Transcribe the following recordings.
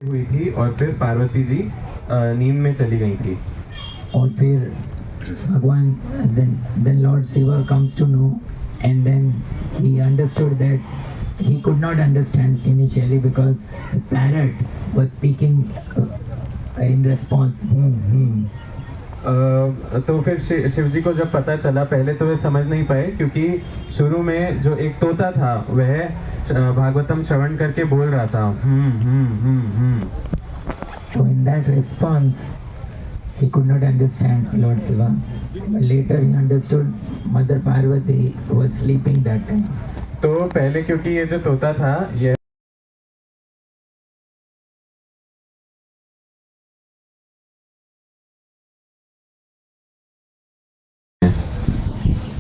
हुई थी और फिर पार्वती जी नींद में चली गई थी। और फिर भगवान then Lord Shiva comes to know, and then he understood that he could not understand initially because the parrot was speaking in response. तो फिर शिव जी को जब पता चला, पहले तो वे समझ नहीं पाए क्योंकि शुरू में जो एक तोता था वह भागवतम श्रवण करके बोल रहा था So in that response, he could not understand Lord Shiva. But later he understood Mother Parvati was sleeping that time. तो पहले क्योंकि ये जो तोता था ये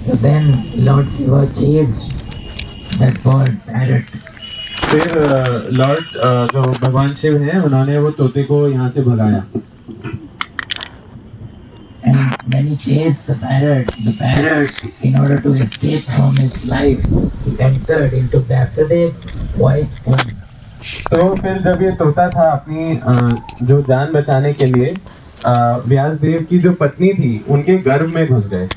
So then Lord Shiva chased that bird, parrot. फिर लॉर्ड जो भगवान शिव हैं उन्होंने वो तोते को यहाँ से भगाया। And when he chased the parrot, in order to escape from his life, he entered into Vyasadev's white spoon. तो फिर जब ये तोता था अपनी जो जान बचाने के लिए व्यासदेव की जो पत्नी थी उनके गर्भ में घुस गए।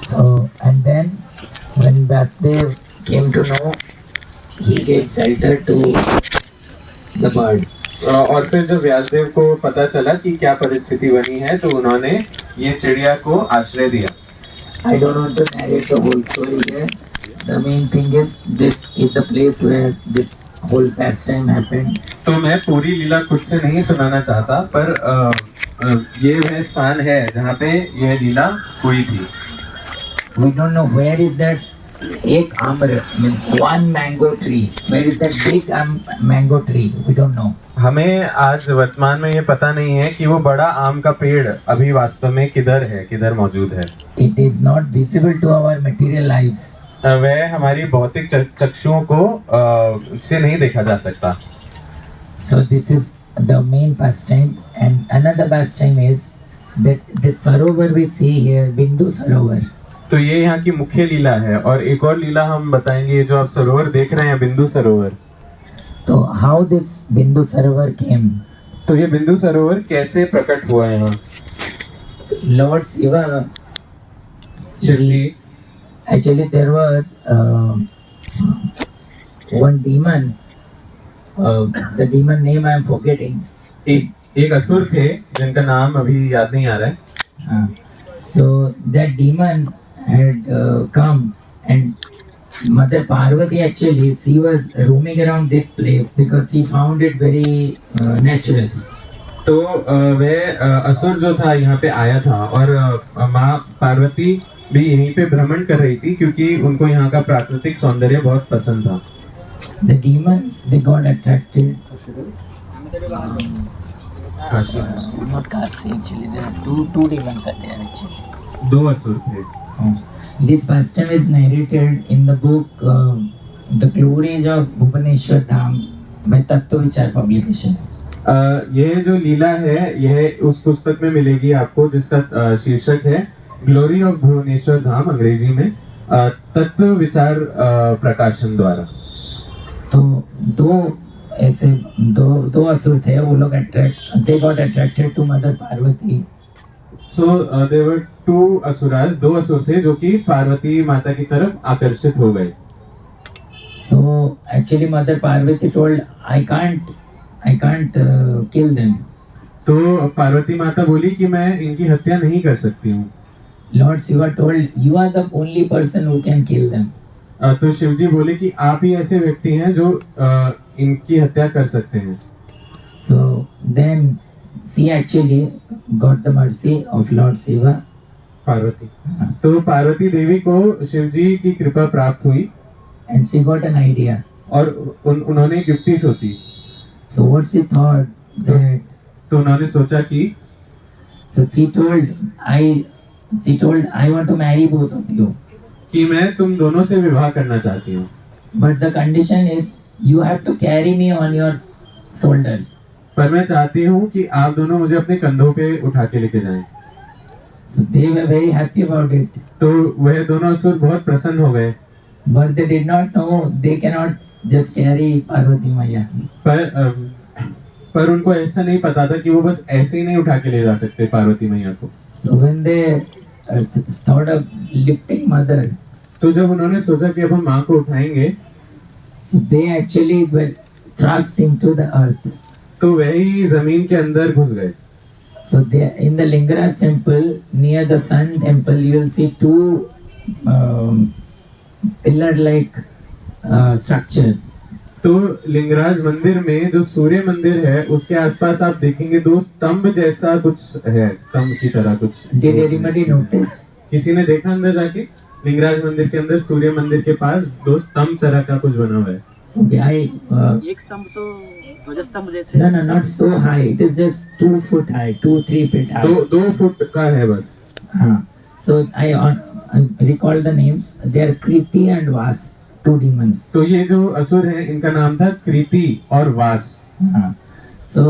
So and then when Vyasadev came to know, he gave shelter to the bird. और फिर जब व्यासदेव को पता चला कि क्या परिस्थिति बनी है तो उन्होंने ये चिड़िया को आश्रय दिया। I don't want to narrate the whole story here. The main thing is this is the place where this whole pastime happened. तो मैं पूरी लीला खुद से नहीं सुनाना चाहता, पर ये वह स्थान है जहाँ पे यह लीला हुई थी। We don't know where is that एक आम्र means one mango tree. Where is that big mango tree? We don't know. हमें आज वर्तमान में ये पता नहीं है कि वो बड़ा आम का पेड़ अभी वास्तव में किधर मौजूद है। It is not visible to our material eyes. वह हमारी भौतिक चक्षुओं को से नहीं देखा जा सकता। So this is the main pastime, and another pastime is that this sarovar we see here, Bindu Sarovar. तो ये यहाँ की मुख्य लीला है और एक और लीला हम बताएंगे, जो आप सरोवर देख रहे हैं बिंदु सरोवर। तो how this Bindu Sarovar came? तो ये बिंदु सरोवर कैसे प्रकट हुआ यहाँ? Lord Shiva, Shiv ji, actually there was one demon. The demon name I am forgetting. एक असुर थे जिनका नाम अभी याद नहीं आ रहा है। So that demon had come, and Mother Parvati actually she was roaming around this place because she found it very natural. तो वह असुर जो था यहाँ पे आया था और माँ पार्वती भी यहीं पे भ्रमण कर रही थी क्योंकि उनको यहाँ का प्राकृतिक सौंदर्य बहुत पसंद था। The demons they got attracted. Not Kasi actually. There are two demons are there actually. दो असुर थे। This pastime is narrated in the book The Glories of Bhubaneswar Dham by Tattva Vichar publication. ये जो लीला है यह उस पुस्तक में मिलेगी आपको जिसका शीर्षक है ग्लोरी ऑफ भुवनेश्वर धाम, अंग्रेजी में तत्व विचार प्रकाशन द्वारा। तो दो असुर थे, वो लोग they got attracted to Mother Parvati. So there were two asuras, दो असुर थे जो कि पार्वती माता की तरफ आकर्षित हो गए। So actually Mother Parvati told I can't kill them. तो पार्वती माता बोली कि मैं इनकी हत्या नहीं कर सकती हूँ। Lord Shiva told you are the only person who can kill them. तो शिव जी बोले कि आप ही ऐसे व्यक्ति हैं जो इनकी हत्या कर सकते हैं। So then she actually got the mercy of Lord Shiva. Parvati तो पार्वती देवी को शिव जी की कृपा प्राप्त हुई And she got an idea. और उन्होंने एक युक्ति सोची। So what she thought that तो उन्होंने सोचा कि so she told I want to marry both of you. कि मैं तुम दोनों से विवाह करना चाहती हूँ। But the condition is you have to carry me on your shoulders. पर मैं चाहती हूँ कि आप दोनों मुझे अपने कंधों पे उठा के लेके जाएं। So they were very happy about it. तो वह दोनों असुर बहुत प्रसन्न हो गए। But they did not know they cannot just carry Parvati Maya. पर पर उनको ऐसा नहीं पता था कि वो बस ऐसे ही नहीं उठा के ले जा सकते पार्वती मैया को। So when they thought of lifting mother, तो जब उन्होंने सोचा कि अब हम माँ को उठाएंगे, so they actually were thrust into the earth. तो वही जमीन के अंदर घुस गए। So they, in the Lingaraj temple, near the sun temple, you will see two pillar-like structures. तो लिंगराज मंदिर में जो सूर्य मंदिर है उसके आसपास आप देखेंगे दो स्तंभ जैसा कुछ है, स्तंभ की तरह कुछ। Did anybody notice? किसी ने देखा अंदर जाके? लिंगराज मंदिर के अंदर सूर्य मंदिर के पास दो स्तंभ तरह का कुछ बना हुआ है। Okay, एक स्तंभ तो ध्वजस्तंभ जैसे। no, not so high. It is just 2 foot high, 2-3 feet high. दो फुट का है बस। So I recall the names. They are Kriti and Vas, 2 demons. तो ये जो असुर है इनका नाम था कृति और वास। So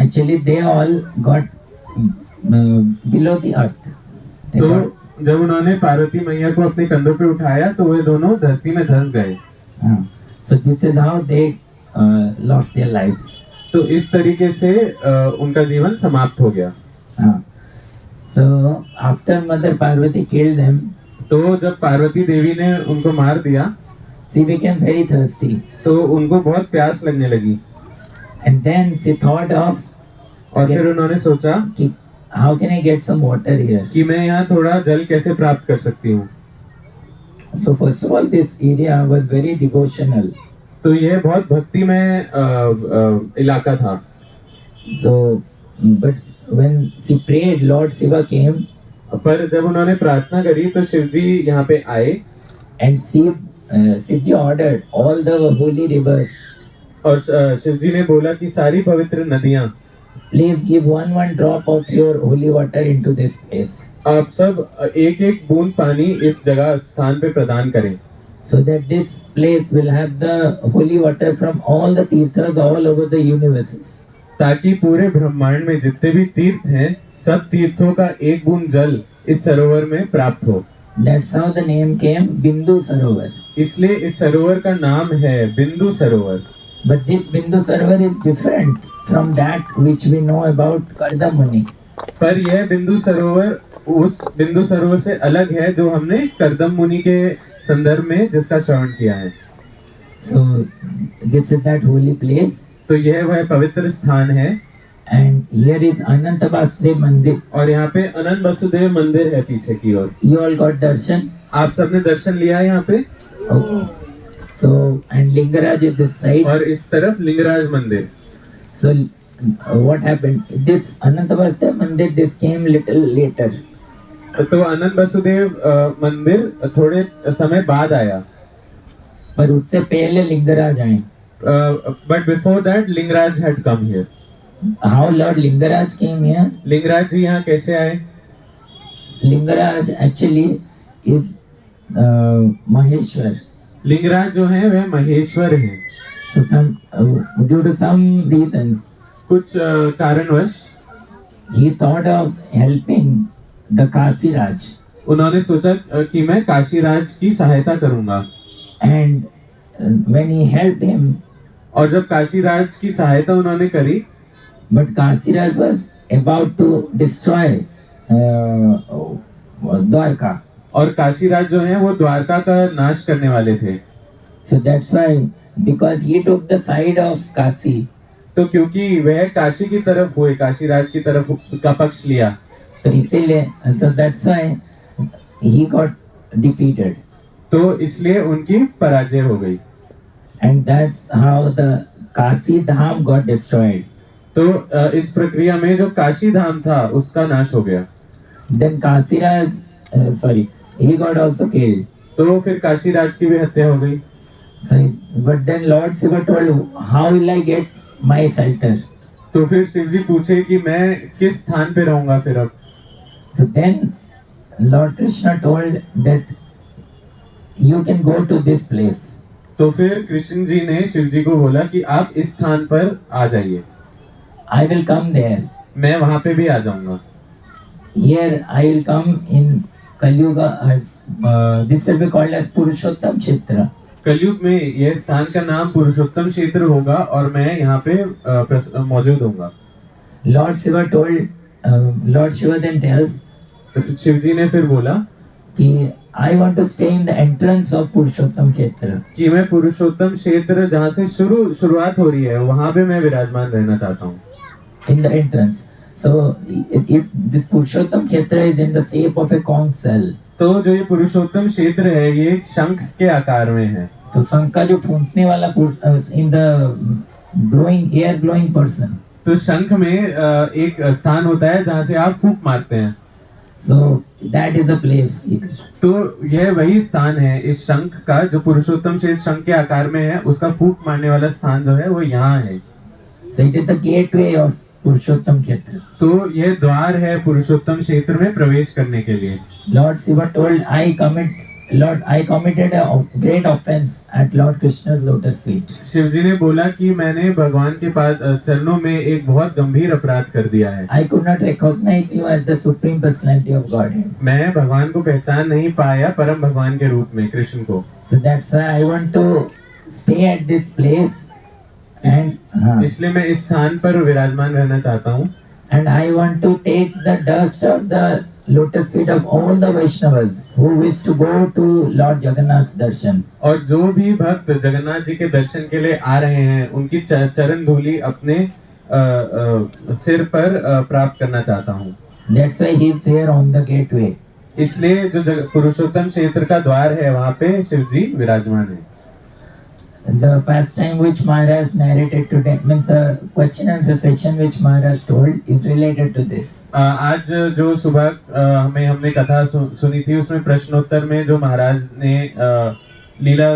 actually they all got below the earth. They तो got- जब उन्होंने पार्वती मैया को अपने कंधों पे उठाया तो वे दोनों धरती में धंस गए। So this is how they lost their lives. तो इस तरीके से उनका जीवन समाप्त हो गया। So after Mother Parvati killed them, तो जब पार्वती देवी ने उनको मार दिया she became very thirsty, तो उनको बहुत प्यास लगने लगी and then she thought of और फिर उन्होंने सोचा कि how can I get some water here? कि मैं यहाँ थोड़ा जल कैसे प्राप्त कर सकती हूँ। So first of all, this area was very devotional. तो यह बहुत भक्तिमय इलाका था। So, but when she prayed, Lord Shiva came पर जब उन्होंने प्रार्थना करी तो शिव जी यहाँ पे आए and Shivji ordered all the holy rivers, और शिव जी ने बोला कि सारी पवित्र नदियाँ please give one drop of your holy water into this place, आप सब एक एक बूंद पानी इस जगह स्थान पे प्रदान करें, so that this place will have the holy water from all the tirthas all over the universes. ताकि पूरे ब्रह्मांड में जितने भी तीर्थ हैं सब तीर्थों का एक बूंद जल इस सरोवर में प्राप्त हो। That's how the name came, Bindu Sarovar. इसलिए इस सरोवर का नाम है बिंदु सरोवर। But this Bindu Sarovar is different from that which we know about Karda Muni. पर यह बिंदु सरोवर उस बिंदु सरोवर से अलग है जो हमने करदम मुनि के संदर्भ में जिसका श्रवण किया है। So this is that holy place, तो यह वह पवित्र स्थान है and here is Ananta Vasudev Mandir. और यहाँ पे अनंत वसुदेव मंदिर है पीछे की ओर। You all got darshan? आप सबने दर्शन लिया है यहाँ पे। Okay. So and Lingaraj is this side. और इस तरफ लिंगराज मंदिर। So what happened? This Ananta Vasudev Mandir, this came little later. तो अनंत वसुदेव मंदिर थोड़े समय बाद आया। पर उससे पहले लिंगराज आए. But before that Lingaraj had come here. How Lord Lingaraj came here? Lingaraj ji यहाँ कैसे आए? Lingaraj actually is Maheshwar. Lingaraj जो है वह महेश्वर हैं। So some due to some reasons, कुछ कारणवश he thought of helping the Kasiraj, उन्होंने सोचा कि मैं काशीराज की सहायता करूंगा। and when he helped him, और जब काशीराज की सहायता उन्होंने करी, but Kasiraj was about to destroy Dwarka. और काशीराज जो है वो द्वारका का नाश करने वाले थे। So that's why, because he took the side of Kasi, तो क्योंकि वह काशी की तरफ हुए, काशीराज की तरफ का पक्ष लिया, तो इसीलिए, so that's why he got defeated, तो इसलिए उनकी पराजय हो गई। and that's how the Kasi Dham got destroyed. तो इस प्रक्रिया में जो काशी धाम था उसका नाश हो गया। Then Kasiraj, he got also killed. तो फिर काशीराज की भी हत्या हो गई। So, but then Lord Shiva told, how will I get my shelter? तो फिर शिव जी पूछे कि मैं किस स्थान पे रहूंगा फिर अब। So then Lord Krishna told that you can go to this place. तो फिर कृष्ण जी ने शिव जी को बोला कि आप इस स्थान पर आ जाइए, I will come there. मैं वहां पे भी आ जाऊंगा। Here I will come in Kali Yuga as this will be called as Purushottam Kshetra. कलयुग में यह स्थान का नाम पुरुषोत्तम क्षेत्र होगा और मैं यहाँ पे मौजूद होऊंगा। Lord Shiva told, Lord Shiva then tells तो शिव जी ने फिर बोला कि I want to stay in the entrance of Purushottam Kshetra. कि मैं पुरुषोत्तम क्षेत्र जहाँ से शुरुआत हो रही है वहाँ पे मैं विराजमान रहना चाहता हूँ। In the entrance. So if this Purushottam Kshetra is in the shape of a conch shell, तो जो ये पुरुषोत्तम क्षेत्र है ये एक शंख के आकार में है। तो शंख का जो फूंकने वाला in the blowing air blowing person. तो शंख में एक स्थान होता है जहाँ से आप फूंक मारते हैं। So that is the place here. तो यह वही स्थान है इस शंख का जो पुरुषोत्तम क्षेत्र शंख के आकार में है, उसका फूंक मारने वाला स्थान जो है वो यहाँ है। So it is the gateway of Purushottam Kshetra. तो यह द्वार है पुरुषोत्तम क्षेत्र में प्रवेश करने के लिए। Lord Shiva told, I committed a great offense at Lord Krishna's lotus feet. Shiv जी ने बोला कि मैंने भगवान के पास चरणों में एक बहुत गंभीर अपराध कर दिया है। I could not recognize you as the supreme personality of Godhead. मैं भगवान को पहचान नहीं पाया परम भगवान के रूप में, कृष्ण को। So that's why I want to stay at this place and इसलिए मैं इस स्थान पर विराजमान रहना चाहता हूँ। and I want to take the dust of the lotus feet of all the Vaishnavas who wish to go to Lord Jagannath's darshan. और जो भी भक्त जगन्नाथ जी के दर्शन के लिए आ रहे हैं उनकी चरण धूलि अपने सिर पर प्राप्त करना चाहता हूँ। That's why he is there on the gateway. इसलिए जो पुरुषोत्तम क्षेत्र का द्वार है वहाँ पे शिव जी विराजमान है। The pastime which Maharaj narrated today, means the question and answer session which Maharaj told, is related to this. आज जो सुबह हमने कथा सुनी थी उसमें प्रश्नोत्तर में जो महाराज ने लीला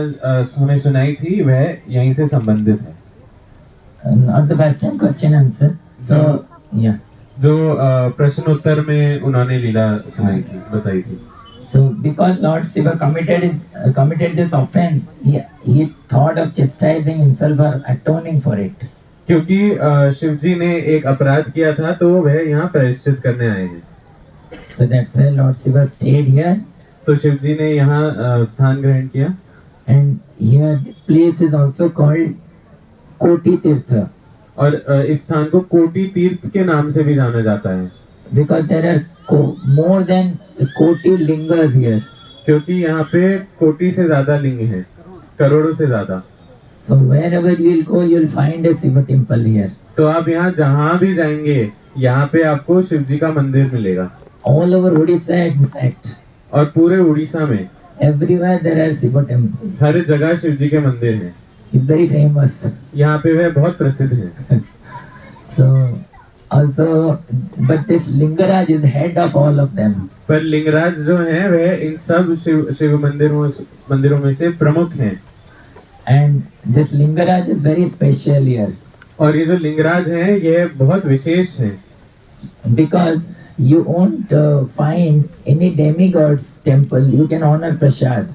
हमें सुनाई थी वह यहीं से संबंधित है। Not the pastime, question answer. So yeah. जो प्रश्नोत्तर में उन्होंने लीला सुनाई थी, बताई थी। So because Lord Shiva committed this offense, he thought of chastising himself or atoning for it. क्योंकि शिव जी ने एक अपराध किया था तो वह यहाँ प्रायश्चित करने आए हैं। So that's why Lord Shiva stayed here. तो शिव जी ने यहाँ स्थान ग्रहण किया। And here this place is also called Koti Tirtha. और इस स्थान को कोटि तीर्थ के नाम से भी जाना जाता है। Because there are more than Koti lingas here. क्योंकि यहाँ पे कोटि से ज्यादा लिंग हैं, करोड़ों से ज्यादा। So wherever you will go, you will find a Shiva temple here. तो आप यहाँ जहाँ भी जाएंगे यहाँ पे आपको शिव जी का मंदिर मिलेगा। All over Odisha, in fact. और पूरे उड़ीसा में Everywhere there are Shiva temples. हर जगह शिव जी के मंदिर हैं। It's very famous. यहाँ पे वह बहुत प्रसिद्ध हैं। So also, but this Lingaraj is head of all of them. पर लिंगराज जो हैं वह इन सब शिव मंदिरों में से प्रमुख हैं। And this Lingaraj is very special here. और ये जो लिंगराज हैं ये बहुत विशेष हैं। Because you won't find any demigod's temple you can honor prasad.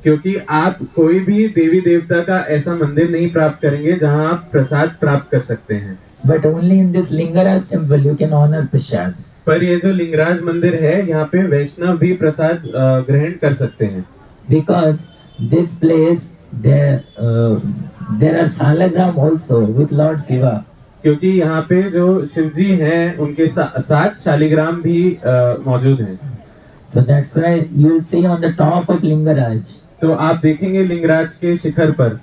क्योंकि आप कोई भी देवी देवता का ऐसा मंदिर नहीं प्राप्त करेंगे जहां आप प्रसाद प्राप्त कर सकते हैं। But only in this Lingaraj temple you can honor prasad. पर ये जो लिंगराज मंदिर है यहाँ पे वैष्णव भी प्रसाद ग्रहण कर सकते हैं। Because this place there are salagram also with Lord Shiva. क्योंकि यहाँ पे जो शिव जी हैं उनके साथ शालिग्राम भी मौजूद हैं। So that's why you will see on the top of Lingaraj. तो आप देखेंगे लिंगराज के शिखर पर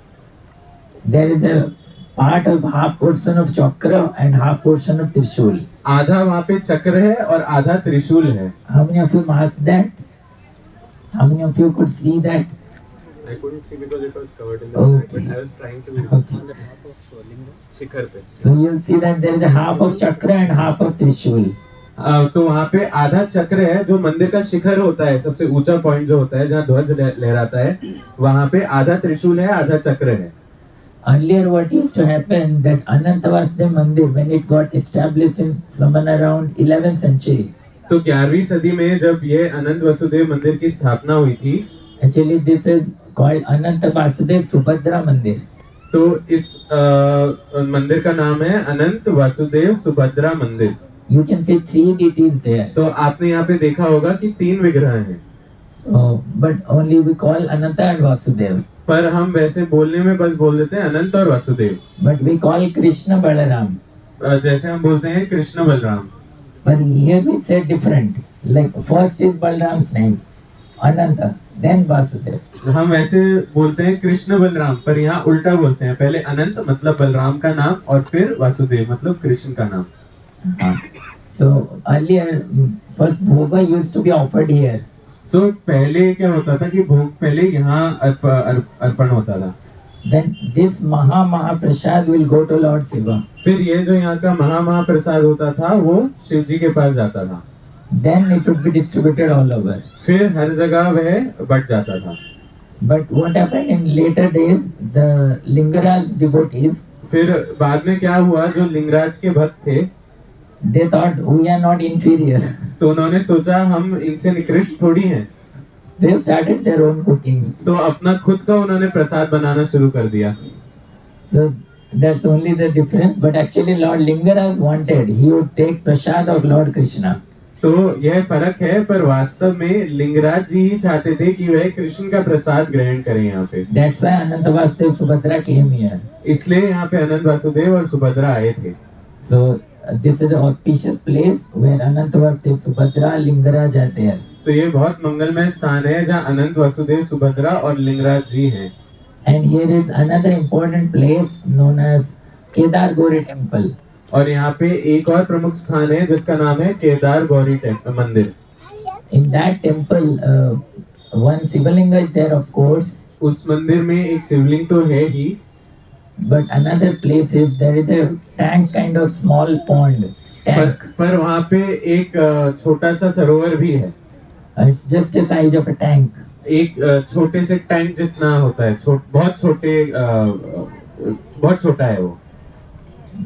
there is a part of half portion of chakra and half portion of trishul. आधा वहाँ पे चक्र है और आधा त्रिशूल है। How many of you marked that? How many of you could see that? I couldn't see because it was covered in the Okay. but I was trying to Okay. शिखर पे। So you will see that there is a half of chakra and half of trishul. तो वहाँ पे आधा चक्र है जो मंदिर का शिखर होता है, सबसे ऊंचा पॉइंट जो होता है जहाँ ध्वज लहराता है, वहाँ पे आधा त्रिशूल है आधा चक्र है। Earlier what used to happen that Ananta Vasudev Mandir, when it got established in somewhere around 11th century. तो 11वीं सदी में जब ये अनंत वसुदेव मंदिर की स्थापना हुई थी, Actually this is called Ananta Vasudev Subhadra Mandir. तो इस मंदिर का नाम है अनंत वासुदेव सुभद्रा मंदिर। You can see 3 deities there. तो आपने यहाँ पे देखा होगा कि 3 विग्रह हैं। So, but only we call Ananta and Vasudev. पर हम वैसे बोलने में बस बोल देते हैं अनंत और Vasudev. But we call Krishna Balaram. जैसे हम बोलते हैं Krishna Balram, But here we say different. Like first is Balaram's name, Ananta, then Vasudev. हम वैसे बोलते हैं कृष्ण बलराम, पर यहाँ उल्टा बोलते हैं, पहले अनंत मतलब बलराम का नाम और फिर वासुदेव मतलब कृष्ण का नाम। So earlier, first bhoga used to be offered here. सो पहले क्या होता था कि भोग पहले यहाँ अर्पण होता था। Then this Mahaprasad will go to Lord Shiva. फिर ये जो यहाँ का महाप्रसाद होता था वो शिव जी के पास जाता था। Then it would be distributed all over. फिर हर जगह वह बट जाता था। But what happened in later days, the Lingaraj devotees, फिर बाद में क्या हुआ, जो लिंगराज के भक्त थे they thought we are not inferior. तो उन्होंने सोचा हम इनसे निकृष्ट थोड़ी हैं, They started their own cooking. तो अपना खुद का उन्होंने प्रसाद बनाना शुरू कर दिया। So that's only the difference. But actually Lord Lingaraj wanted, he would take prasad of Lord Krishna. तो यह फर्क है, पर वास्तव में लिंगराज जी ही चाहते थे कि वह कृष्ण का प्रसाद ग्रहण करें यहाँ पे। That's why Ananta Vasudev Subhadra came here. इसलिए यहाँ पे अनंत वासुदेव और सुभद्रा आए थे। So this is an auspicious place where Ananta Vasudev Subhadra Lingaraj are there. तो ये बहुत मंगलमय स्थान है जहाँ अनंत वासुदेव सुभद्रा और लिंगराज जी हैं। And here is another important place known as Kedar Gauri Temple. और यहाँ पे एक और प्रमुख स्थान है जिसका नाम है केदार गौरी मंदिर। In that temple, one Shivalinga is there, of course. उस मंदिर में एक शिवलिंग तो है ही, But another place is there is a tank, kind of small pond. Tank. पर वहाँ पे एक छोटा सा सरोवर भी है। It's just the size of a tank. एक छोटे से टैंक जितना होता है, बहुत छोटा है वो।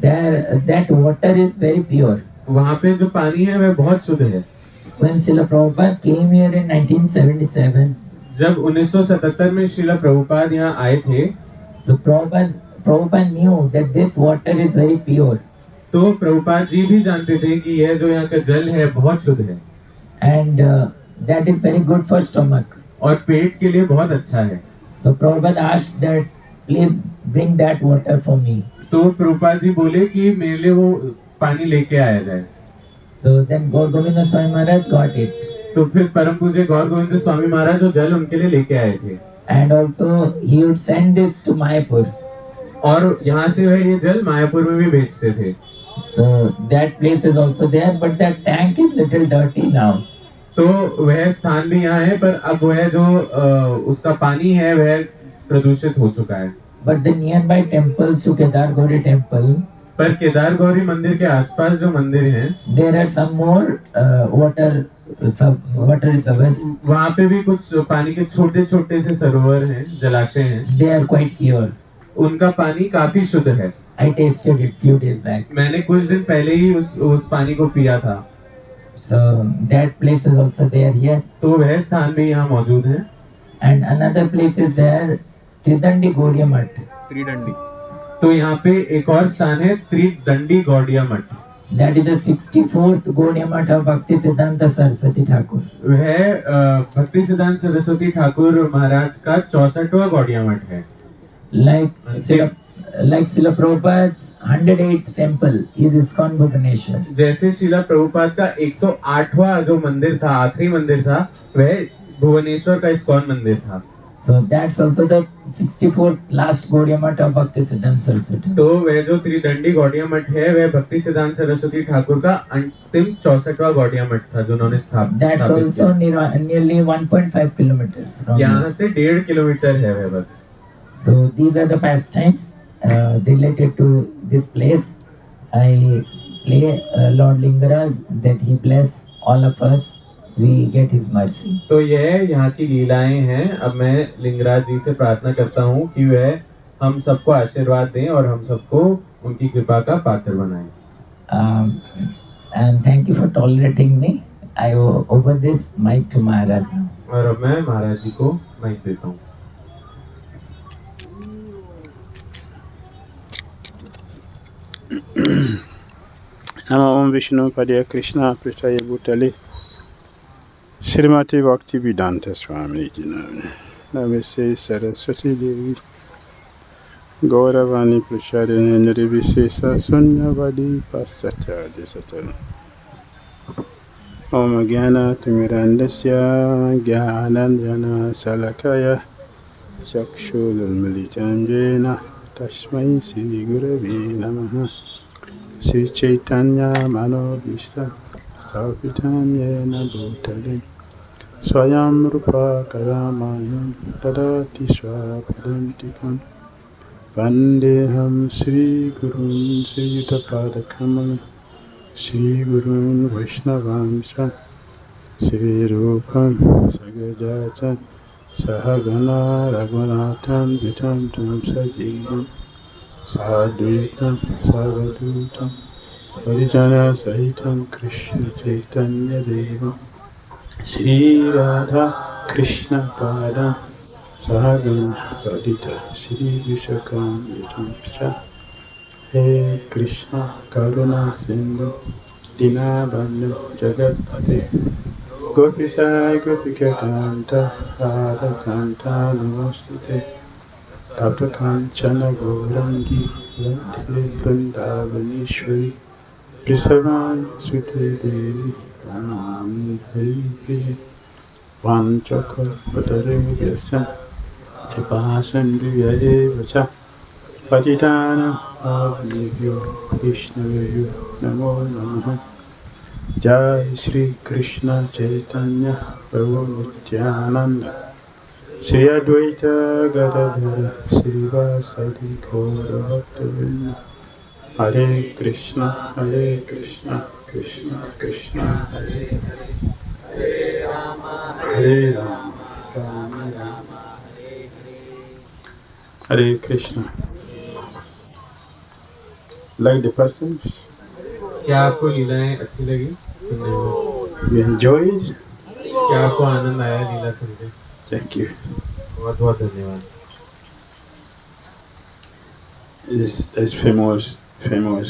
There, that water is very pure. वहाँ पे जो पानी है वह बहुत शुद्ध है। When Srila Prabhupada came here in 1977, जब 1977 में श्रीला प्रभुपाद यहाँ आए थे, so Prabhupada knew that this water is very pure. तो प्रभुपाद जी भी जानते थे कि यह जो यहाँ का जल है बहुत शुद्ध है And that is very good for stomach. और पेट के लिए बहुत अच्छा है। So Prabhupada asked that, please bring that water for me. तो प्रभुपाद जी बोले कि मेरे लिए वो पानी लेके आया जाए। So then Gaur Govinda Swami Maharaj got it. तो फिर परम पूज्य गौर गोविंद स्वामी महाराज जो जल उनके लिए लेके आए थे, And also he would send this to Mayapur. और यहाँ से वह ये जल मायापुर में भी भेजते थे। So that place is also there, but that tank is little dirty now. तो वह स्थान भी यहाँ है, पर अब वह जो उसका पानी है वह प्रदूषित हो चुका है। But the nearby temples to Kedar Gauri temple, पर केदार गौरी मंदिर के आसपास जो मंदिर हैं, there are some more water reservoirs. वहाँ पे भी कुछ पानी के छोटे छोटे से सरोवर हैं, जलाशय हैं। They are quite pure. उनका पानी काफी शुद्ध है। I tasted it few days back. मैंने कुछ दिन पहले ही उस पानी को पिया था। So that place is also there here. तो वह स्थान भी यहाँ मौजूद है। And another place is there, Tridandi Gaudiya Math. त्रिदंडी। तो यहाँ पे एक और स्थान है त्रिदंडी गौड़िया मठ। That is the 64th Gaudiya Math of Bhakti Siddhanta Saraswati Thakur. वह भक्ति सिद्धांत सरस्वती ठाकुर महाराज का 64वां गौड़िया मठ है। Like Srila Prabhupada's 108th temple is ISKCON Bhubaneswar. जैसे शिला प्रभुपाद का 108वां जो मंदिर था, आखिरी मंदिर था, वह भुवनेश्वर का इस्कॉन मंदिर था। So that's also the 64th last Gaudiya Math of Bhakti Siddhanta Saraswati. तो वह जो त्रिदंडी गौड़िया मठ है वह भक्ति सिद्धांत सरस्वती ठाकुर का अंतिम 64वां गौड़िया मठ था जो उन्होंने That's also nearly 1.5 kilometers from यहाँ here. से 1.5 किलोमीटर है वह बस। So these are the pastimes related to this place. I pray Lord Lingaraj that he bless all of us. We get his mercy. तो यह यहाँ की लीलाएं हैं। अब मैं लिंगराज जी से प्रार्थना करता हूँ कि वह हम सबको आशीर्वाद दें और हम सबको उनकी कृपा का पात्र बनाएं। And thank you for tolerating me. I over this mic to Maharaj. और अब मैं महाराज जी को माइक देता हूँ। नमो ओम विष्णुपदे कृष्ण पृष्ठाय भूतले श्रीमती भक्ति वेदांत Swami ji. Namaste Saraswati Devi Gauravani Prashadini Nirvisesa Sunyavadi Pasatya Disatana Om Gyana Timirandasya Gyananjana Salakaya Chakshulunmilitanjena Tasmai Sri Gurave Namaha Sri Chaitanya Manobhishta Stapitam Yena Bhutale Swayam Rupa Karamayam Tadati Swapadantikam Vandeham Sri Gurun Sri Yutapadakamal Sri Gurun Vaishnavamsa Sri Rupam Sagajata Sahagana Raghunathan Vitam Tam Sajidam Sadhuitam Savadutam Parijana Sahitam Krishna Chaitanya Devam Shri Radha Krishna Pada Sahagan Padita Shri Vishakam Vitamsha He Krishna Karuna Sindhu Dinabandhu Jagatpate Gopisai Gopika Kanta Radha Kanta Namostute Tapta Kanchana Gaurangi Radhe Vrindavaneshwari Vrisavan Sute Devi Pranami Hari Vanchaka Patare Vyasa Kripasandu Yahe Vacha Patitana Avnibhyo Vishnaveyo Namo Namaha Jai Shri Krishna Chaitanya Prabhu Nityananda Shri Advaita Gadadhara Shri Vasadi Gaura Bhaktavinda Hare Krishna Krishna Krishna Hare Hare Rama Rama Rama Hare Krishna. Like the passage? क्या आपको लीलाएं अच्छी लगी सुनने में? We enjoyed? क्या आपको आनंद आया लीला सुन के? Thank you. बहुत बहुत धन्यवाद. It's famous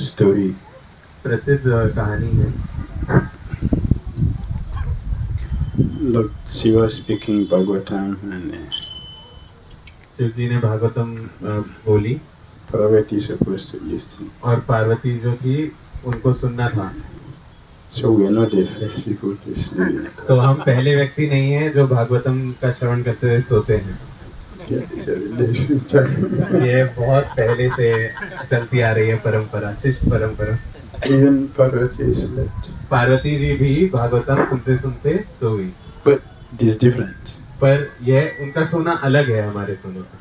story. प्रसिद्ध कहानी है. Lord Shiva speaking Bhagavatam and Shiv जी ने भागवतम बोली Parvati is supposed to listen. और पार्वती जो थी उनको सुनना था. So we are not the first people to sleep. तो हम पहले व्यक्ति नहीं हैं जो भागवतम का श्रवण करते हुए सोते हैं. It's a relation time. ये बहुत पहले से चलती आ रही है परंपरा, शिष्ट परंपरा. Even Parvati slept. Parvati ji भी भागवतम सुनते सुनते सो गई. But it is different. पर यह उनका सोना अलग है हमारे सोने से.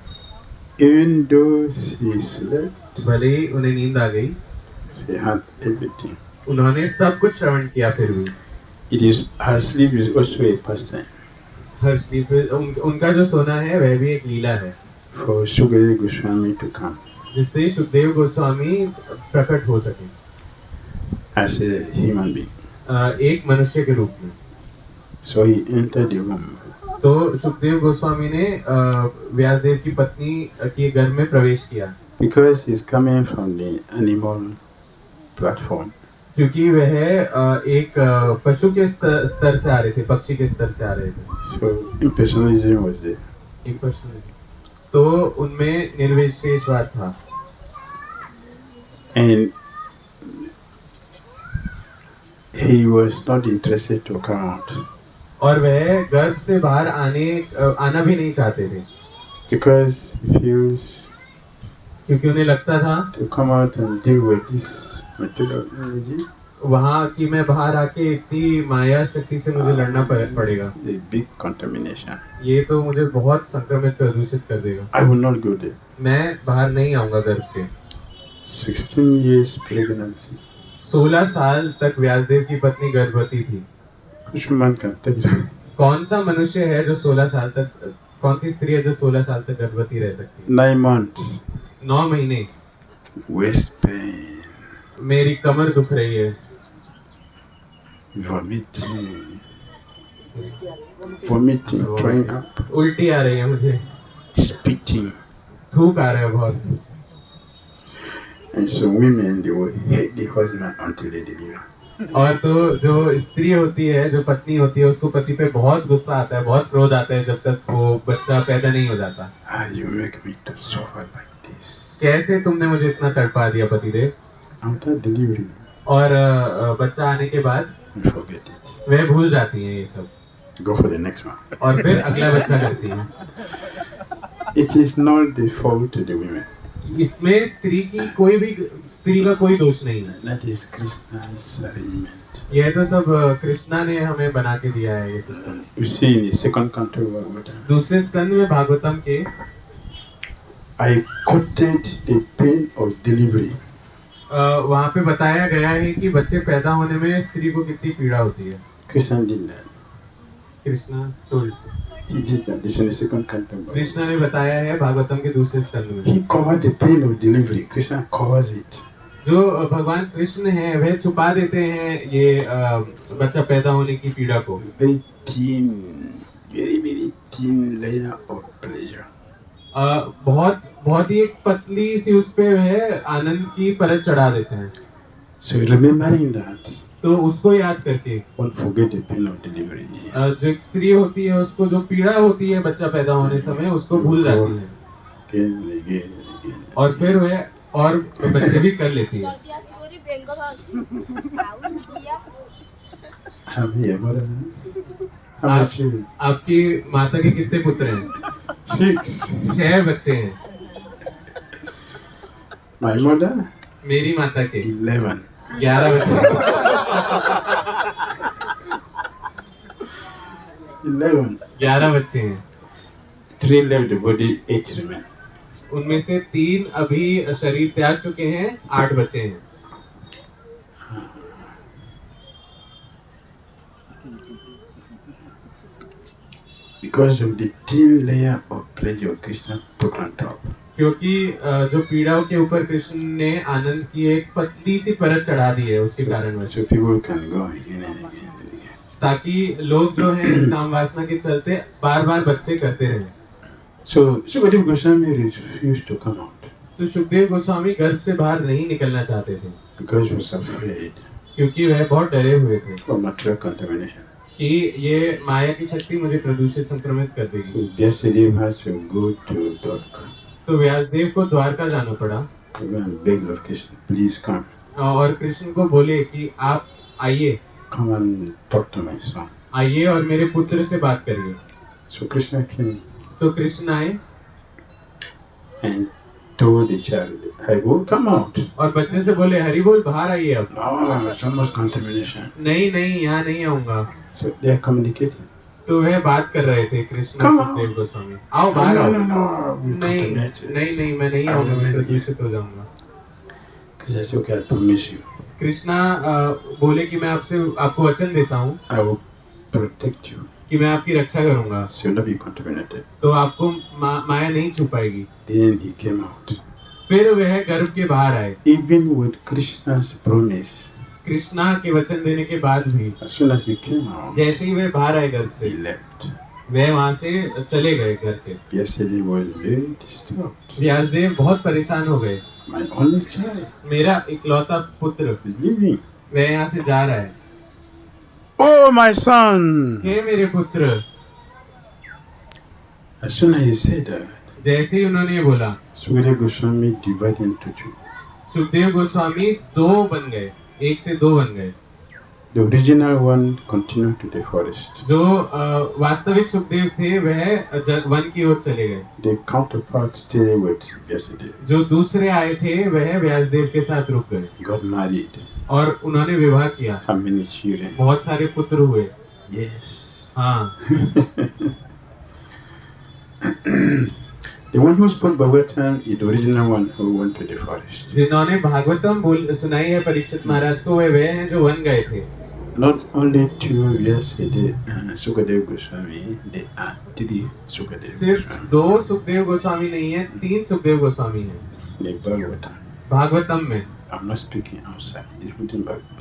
Even though she slept, भले ही उन्हें नींद आ गई, she had everything. उन्होंने सब कुछ श्रवण किया फिर भी. It is her sleep is also a pastime. Her sleep उनका जो सोना है वह भी एक लीला है. For Sukadeva Goswami to come जिससे सुखदेव गोस्वामी प्रकट हो सके as a human being. एक मनुष्य के रूप में. So he entered the womb. तो सुखदेव गोस्वामी ने व्यासदेव की पत्नी के घर में प्रवेश किया. Because he's coming from the animal platform. क्योंकि वह एक पशु के स्तर से आ रहे थे, पक्षी के स्तर से आ रहे थे. So impersonalism was there. एक पशु. तो उनमें निर्विशेषवाद था. And he was not interested to come out. और वह गर्भ से बाहर आना भी नहीं चाहते थे. Because he feels क्योंकि उन्हें लगता था to come out and deal with this material energy. वहाँ कि मैं बाहर आके इतनी माया शक्ति से मुझे लड़ना पड़ेगा. A big contamination. ये तो मुझे बहुत संक्रमित प्रदूषित कर देगा. I will not go there. मैं बाहर नहीं आऊंगा गर्भ के. 16 years pregnancy. 16 साल तक व्यासदेव की पत्नी गर्भवती थी. Which man can tell you? कौन सा मनुष्य है जो 16 साल तक, कौन सी स्त्री है जो 16 साल तक गर्भवती रह सकती है? 9 months. 9 महीने. Waist pain. मेरी कमर दुख रही है. Vomiting, throwing up, उल्टी आ रही है मुझे. spitting. थूक आ रहा है बहुत. And so women, they will hate the husband until they deliver. और तो जो स्त्री होती है, जो पत्नी होती है, उसको पति पे बहुत गुस्सा आता है, बहुत क्रोध आता है, जब तक वो बच्चा पैदा नहीं हो जाता। You make me to suffer like this. कैसे तुमने मुझे इतना तड़पा दिया पतिदेव। After delivery, और बच्चा आने के बाद you forget it. वह भूल जाती है ये सब, Go for the next one. और फिर अगला बच्चा करती है। It is not the fault of the women. इसमें स्त्री का कोई दोष नहीं है। That is Krishna's arrangement. यह तो सब कृष्णा ने हमें बना के दिया है ये system. You see in the second canto of Bhagavatam, दूसरे स्कंद में भागवतम के I quoted the pain of delivery. वहाँ पे बताया गया है कि बच्चे पैदा होने में स्त्री को कितनी पीड़ा होती है। Krishna did that. Krishna told, He did that. This is in the second canto of Bhagavatam. Krishna ने बताया है भागवतम के दूसरे स्कंद में। He covered the pain of delivery. Krishna covers it. जो भगवान कृष्ण है वह छुपा देते हैं ये बच्चा पैदा होने की पीड़ा को। Very thin, very thin layer of pleasure. बहुत ही एक पतली सी उस पे वह आनंद की परत चढ़ा देते हैं। So remembering that, तो उसको याद करके one forget the pain of delivery. जो एक स्त्री होती है उसको जो पीड़ा होती है बच्चा पैदा होने समय उसको भूल जाती है, Again. और फिर वह और बच्चे भी कर लेती है। Have you ever? How much? आपकी माता के कितने पुत्र हैं? 6. 6 बच्चे हैं। My mother, मेरी माता के 11. 11 बच्चे हैं। 11. 11 बच्चे हैं। 3 left the body, 8 remain. उनमें से 3 अभी शरीर त्याग चुके हैं, 8 बचे हैं। Because of the thin layer of pleasure Krishna put on top. क्योंकि जो पीड़ाओं के ऊपर कृष्ण ने आनंद की एक पतली सी परत चढ़ा दी है, उसके कारण So people can go again and again and again. ताकि लोग जो हैं इस काम वासना के चलते बार बार बच्चे करते रहें। So Sukadeva Goswami refused to come out तो सुखदेव गोस्वामी गर्भ से बाहर नहीं निकलना चाहते थे, because he was afraid क्योंकि वह बहुत डरे हुए थे of material contamination. कि ये माया की शक्ति मुझे प्रदूषित संक्रमित कर देगी। So Vyasadeva has to go to Dwarka तो व्यासदेव को द्वारका जाना पड़ा to go and beg Lord Krishna, please come, और कृष्ण को बोले कि आप आइए, come and talk to my son. आइए और मेरे पुत्र से बात करिए। So Krishna came तो कृष्ण आए and told the child, I will come out. और बच्चे से बोले हरि बोल, बाहर आइए अब। No, so much contamination. नहीं यहाँ नहीं आऊंगा। So they are communicating. तो वह बात कर रहे थे कृष्ण और Come on. सुखदेव गोस्वामी, आओ बाहर आओ। we नहीं contaminated. नहीं मैं नहीं आऊंगा, मैं प्रदूषित हो जाऊंगा। Krishna said, okay, I promise you, Krishna बोले कि मैं आपको वचन देता हूँ I will protect you. कि मैं आपकी रक्षा करूंगा, So you'll not be contaminated. तो आपको माया नहीं छुपाएगी। Then he came out. फिर वह गर्भ के बाहर आए। Even with Krishna's promise, Krishna के वचन देने के बाद भी as soon as he came out, जैसे ही वह बाहर आए गर्भ से, he left. वह वहां से चले गए घर से। Yesterday was very disturbed. Vyasdev बहुत परेशान हो गए, My only child मेरा इकलौता पुत्र is leaving. वह यहाँ से जा रहा है। Oh, my son! हे मेरे पुत्र। As soon as he said that, जैसे ही उन्होंने ये बोला, Sukadeva Goswami divided into 2. Sukhdev Goswami 2 बन गए, 1 से 2 बन गए। The original one continued to the forest. जो वास्तविक सुखदेव थे वह वन की ओर चले गए। The counterpart stayed with Vyasadeva. जो दूसरे आए थे वह व्यासदेव के साथ रुक गए Got married. और उन्होंने विवाह किया। How many children? बहुत सारे पुत्र हुए। Yes. हाँ, The one who spoke Bhagavatam is the original one who went to the forest. जिन्होंने भागवतम सुनाई है परीक्षित महाराज को, वह हैं जो वन गए थे। Not only 2 Vyasadeva, Sukadeva Goswami, there are 3 Sukadeva सिर्फ Goswami. 2 सुखदेव गोस्वामी नहीं है, 3 सुखदेव गोस्वामी हैं The Bhagavatam. भागवतम में। I'm not speaking outside. It's written Bhagavatam.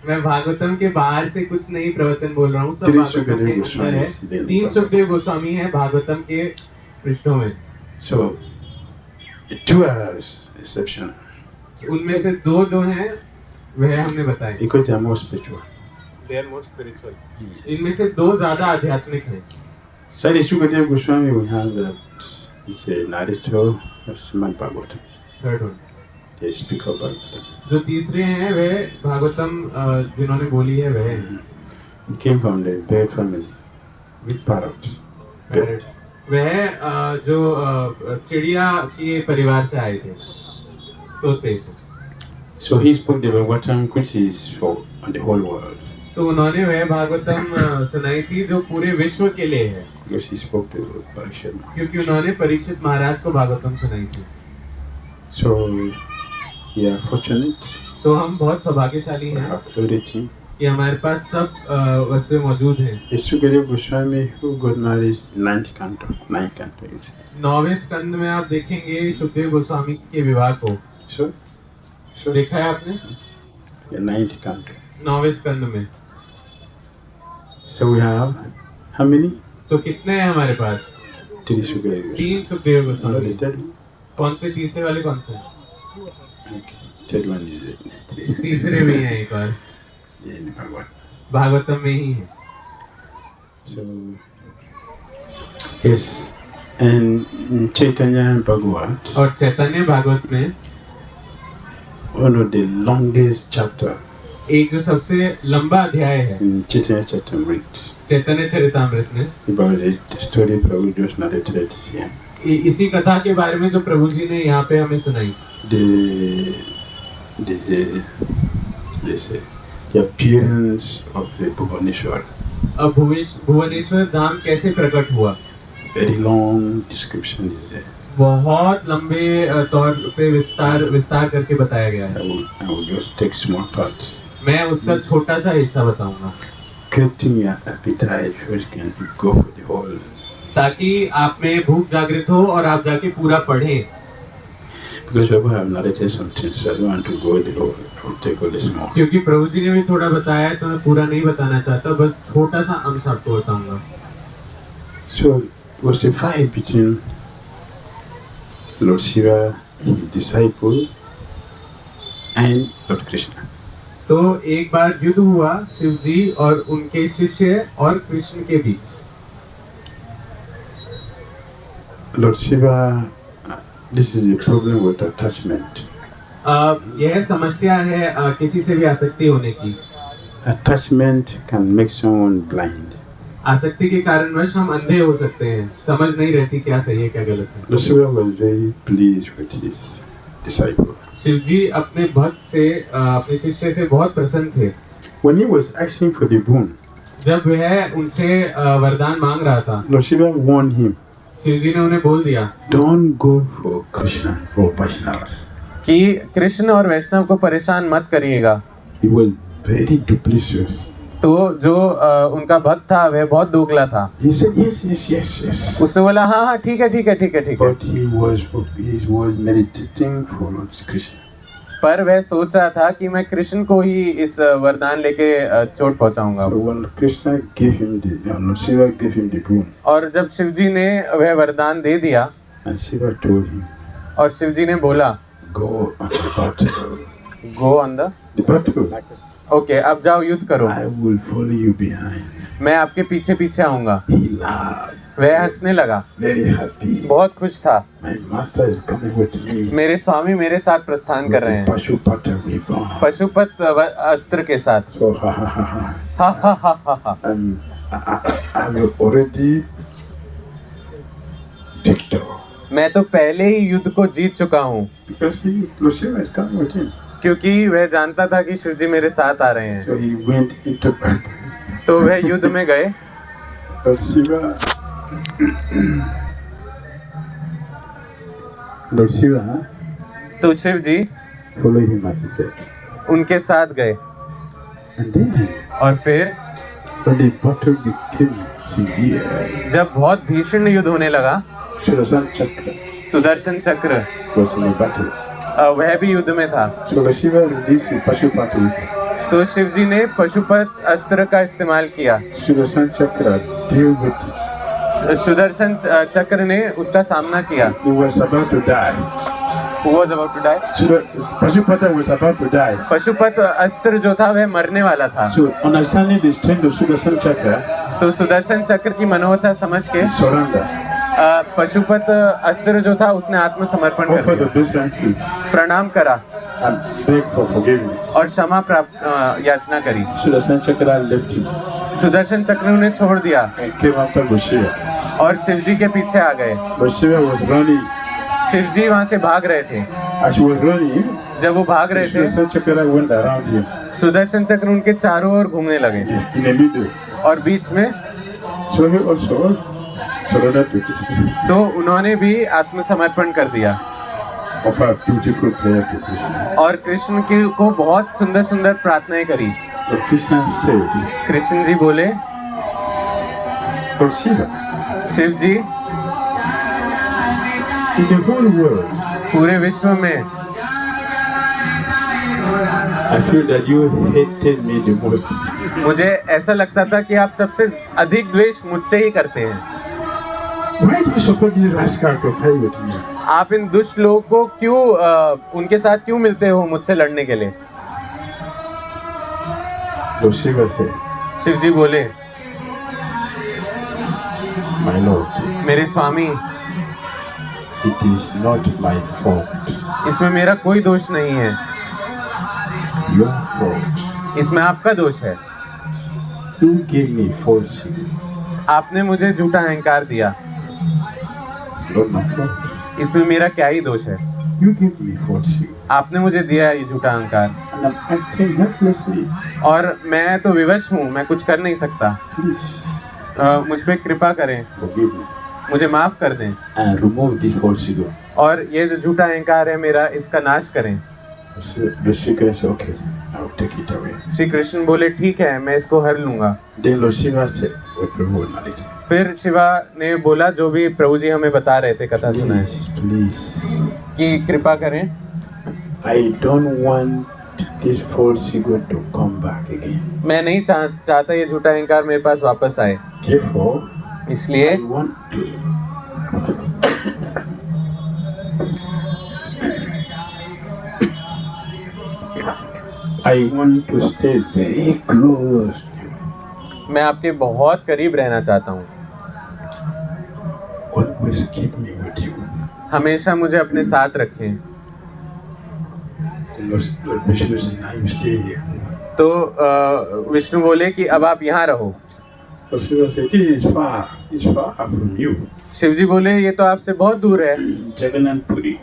मैं भागवतम के बाहर से कुछ नहीं प्रवचन बोल रहा हूँ, सब 3 भागवतम Sukadeva के अंदर Goswami. है। 3 सुखदेव गोस्वामी हैं भागवतम के पृष्ठों में। So, the 2 are exceptional. उनमें से 2 जो हैं वह हमने बताए। because they are more spiritual. They are more spiritual. Yes. इनमें से दो ज्यादा आध्यात्मिक हैं। Sadi Sukadeva Goswami, we have that he's a narrator of Srimad Bhagavatam. Third one They speak of Bhagavatam. जो तीसरे हैं वे भागवतम जिन्होंने बोली है वह He came from the bird family, Which parrot. Parrot. वह जो चिड़िया के परिवार से आए थे, तोते थे। So he spoke the Bhagavatam, which is for the whole world. तो उन्होंने वह भागवतम सुनाई थी जो पूरे विश्व के लिए है, Because he spoke to Parikshit. क्योंकि उन्होंने परीक्षित महाराज को भागवतम सुनाई थी। So we are fortunate तो हम बहुत सौभाग्यशाली to हैं have everything. कि हमारे पास सब वस्तुएं मौजूद हैं। The Sukadeva Goswami who got married in 9th canto. 9वें स्कंद में आप देखेंगे सुखदेव गोस्वामी के विवाह को। So देखा है आपने? the 9th canto. 9वें स्कंद में। So we have how many? तो कितने हैं हमारे पास? 3 Sukadeva Goswami. 3 Sukhdev Not Goswami. the third one? कौन से तीसरे वाले कौन से? Okay. Third one is three. तीसरे भी हैं एक बार, In Bhagavad. भागवतम में ही है। So yes, and Chaitanya Bhagavat, और चैतन्य भागवत में one of the longest chapter एक जो सबसे लंबा अध्याय है in Chaitanya Charitamrita चैतन्य चरितामृत में, about the story Prabhu just narrated here. इसी कथा के बारे में जो प्रभु जी ने यहाँ पे हमें सुनाई। The appearance of the Bhubaneswar. अब भुवनेश्वर धाम कैसे प्रकट हुआ, Very long description is there. बहुत लंबे तौर पे विस्तार करके बताया गया है। I will just take small parts. मैं उसका छोटा सा हिस्सा बताऊंगा Creating your appetite first can go for the whole. ताकि आप में भूख जागृत हो और आप जाके पूरा पढ़ें। Because Prabhu have narrated something, so I don't want to go the whole. I will take all the small. क्योंकि प्रभु जी ने भी थोड़ा बताया है तो मैं पूरा नहीं बताना चाहता, बस छोटा सा अंश आपको बताऊंगा। So it was a fight between Lord Shiva, his disciple, and Lord Krishna. तो एक बार युद्ध हुआ शिव जी और उनके शिष्य और कृष्ण के बीच। Lord Shiva, this is a problem with attachment. यह समस्या है किसी से भी आसक्ति होने की। Attachment can make someone blind. आसक्ति के कारणवश हम अंधे हो सकते हैं, समझ नहीं रहती क्या सही है क्या गलत है। Lord Shiva was very pleased with his disciple. Shiv जी अपने भक्त से अपने शिष्य से बहुत प्रसन्न थे। When he was asking for the boon, जब वह उनसे वरदान मांग रहा था, Lord Shiva warned him, Shiv जी ने उन्हें बोल दिया don't go for Krishna or Vaishnavas. कि कृष्ण और वैष्णव को परेशान मत करिएगा। He was very duplicitous. तो जो उनका भक्त था वह बहुत दोगला था। He said yes. उससे बोला हाँ ठीक है। But he was meditating for Lord Krishna. पर वह सोच रहा था कि मैं कृष्ण को ही इस वरदान लेके चोट पहुंचाऊंगा। So when Krishna gave him Lord Shiva gave him the boon, और जब शिव जी ने वह वरदान दे दिया and Shiva told him, और शिव जी ने बोला go on the battle. Go on the The battle. Okay, अब जाओ युद्ध करो, I will follow you behind. मैं आपके पीछे आऊंगा। He laughed, वह हंसने लगा, very happy. बहुत खुश था। My master is coming with me. मेरे स्वामी मेरे साथ प्रस्थान कर रहे हैं Pashupata weapon. पशुपत अस्त्र के साथ। So हा। I'm already victor. मैं तो पहले ही युद्ध को जीत चुका हूँ, Because Lord Shiva is coming with him. क्योंकि वह जानता था कि शिव जी मेरे साथ आ रहे हैं। So he went into battle. तो वह युद्ध में गए। Lord Shiva, तो शिव जी follow him as he said. उनके साथ गए And then और फिर when the battle became severe, जब बहुत भीषण युद्ध होने लगा, Sudarshan Chakra सुदर्शन चक्र was in the battle. वह भी युद्ध में था। So Lord Shiva released the Pashupata weapon. तो शिव जी ने पशुपत अस्त्र का इस्तेमाल किया। Sudarshan Chakra dealt with it. Sudarshan चक्र ने उसका सामना किया। He was about to die. Who was about to die? So the Pashupata was about to die. Pashupat अस्त्र जो था वह मरने वाला था। So understanding the strength of Sudarshan Chakra, तो सुदर्शन चक्र की मनोहरता समझ के surrender, पशुपत अस्त्र जो था उसने आत्मसमर्पण कर offer the दिया, obeisances प्रणाम करा and beg for forgiveness. और क्षमा प्राप्त याचना करी। Sudarshan Chakra left him Sudarshan चक्र उन्हें छोड़ दिया and came after Goshiva. और शिव जी के पीछे आ गए। Goshiva was running. शिव जी वहां से भाग रहे थे। As he was running, जब वो भाग रहे थे Sudarshan Chakra went around him Sudarshan चक्र उनके चारों ओर घूमने लगे in the middle. और बीच में, So he also surrendered to Krishna. तो उन्होंने भी आत्मसमर्पण कर दिया Offer a beautiful prayer to Krishna. और कृष्ण की को बहुत सुंदर सुंदर प्रार्थनाएं करी। But Krishna said, Krishna ji बोले, Lord Shiva, Shiv ji in the whole world, पूरे विश्व में I feel that you hated me the most. मुझे ऐसा लगता था कि आप सबसे अधिक द्वेष मुझसे ही करते हैं। Why do you support this rascal to fight with me? आप इन दुष्ट लोगों को क्यों उनके साथ क्यों मिलते हो मुझसे लड़ने के लिए? Lord Shiva said, शिव जी बोले, My Lord, मेरे स्वामी, it is not my fault. इसमें मेरा कोई दोष नहीं है, Your fault. इसमें आपका दोष है। You gave me falsehood. आपने मुझे झूठा अहंकार दिया, It's not my fault. इसमें मेरा क्या ही दोष है? You gave me falsehood. आपने मुझे दिया ये झूठा अहंकार And I'm acting helplessly. और मैं तो विवश हूँ, मैं कुछ कर नहीं सकता। Please मुझ पे कृपा करें, forgive me मुझे माफ कर दें and remove the falsehood. और ये जो झूठा अहंकार है मेरा, इसका नाश करें। So the Shiva said, okay, I'll take it away. Shri Krishna बोले, ठीक है, मैं इसको हर लूंगा। Then Lord Shiva said, what Prabhu knowledge. फिर शिवा ने बोला, जो भी प्रभु जी हमें बता रहे थे, कथा सुनाए, Please. कि कृपा करें, I don't want this falsehood to come back again. मैं नहीं चाहता ये झूठा अहंकार मेरे पास वापस आए। Therefore, इसलिए I want to stay very close. मैं आपके बहुत करीब रहना चाहता हूँ। Always keep me with you. हमेशा मुझे अपने साथ रखें। Lord Vishnu said, now you stay here. तो विष्णु बोले कि अब आप यहाँ रहो। Lord Shiva said, this is far. It's far from you. Shiv जी बोले, ये तो आपसे बहुत दूर है। Jagannath Puri.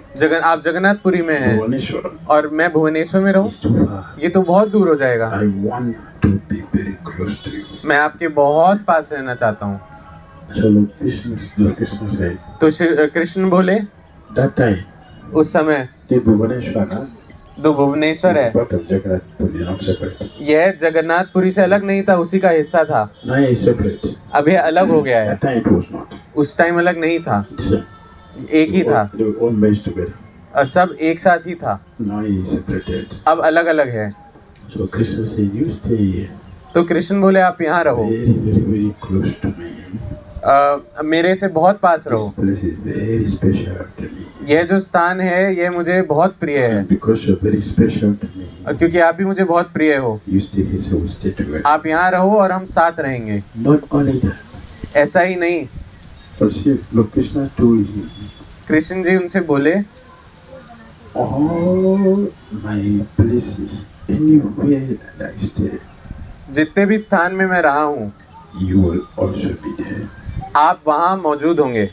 आप जगन्नाथपुरी में हैं Bhubaneswar. और मैं भुवनेश्वर में रहूं, It's too far. ये तो बहुत दूर हो जाएगा। I want to be very close to you. मैं आपके बहुत पास रहना चाहता हूँ। So Lord Krishna said, तो कृष्ण बोले, that time, उस समय the Bhubaneswara जो भुवनेश्वर है, is part of Jagannath Puri, not separate. यह जगन्नाथपुरी से अलग नहीं था, उसी का हिस्सा था। Now it's separate. अब यह अलग हो गया है, That time it was not. उस टाइम अलग नहीं था, It's a, एक ही था, they were all merged together. और सब एक साथ ही था। Now it's separated. अब अलग अलग है। So Krishna said, you stay here. तो कृष्ण बोले, आप यहाँ रहो, Very, very, very close to me. मेरे से बहुत पास रहो। This place is very special to me. यह जो स्थान है, यह मुझे बहुत प्रिय है, And because you're very special to me, और क्योंकि आप भी मुझे बहुत प्रिय हो, you stay here, so we stay together. आप यहाँ रहो और हम साथ रहेंगे। Not only that, ऐसा ही नहीं, but see, Lord Krishna told him, Krishna ji उनसे बोले, all my places, anywhere that I stay, जितने भी स्थान में मैं रहा हूँ, you will also be there. आप वहाँ मौजूद होंगे।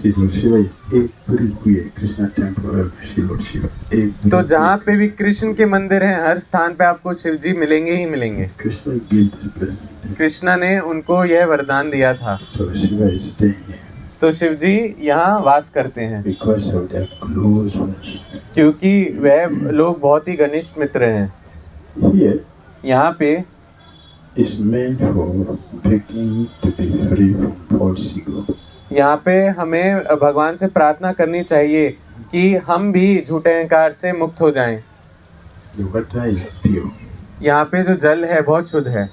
See, Lord Shiva is everywhere. Krishna temple, see Lord Shiva. Everywhere. तो जहाँ पे भी कृष्ण के मंदिर हैं, हर स्थान पे आपको शिव जी मिलेंगे ही मिलेंगे। Krishna gave this blessing. Krishna ने उनको यह वरदान दिया था। So Lord Shiva is staying here तो शिव जी यहाँ वास करते हैं, because of their close friendship. क्योंकि वह लोग बहुत ही घनिष्ठ मित्र हैं। Here यहाँ पे is meant for begging to be free from false ego. यहाँ पे हमें भगवान से प्रार्थना करनी चाहिए कि हम भी झूठे अहंकार से मुक्त हो जाएं। The water is pure. यहाँ पे जो जल है बहुत शुद्ध है,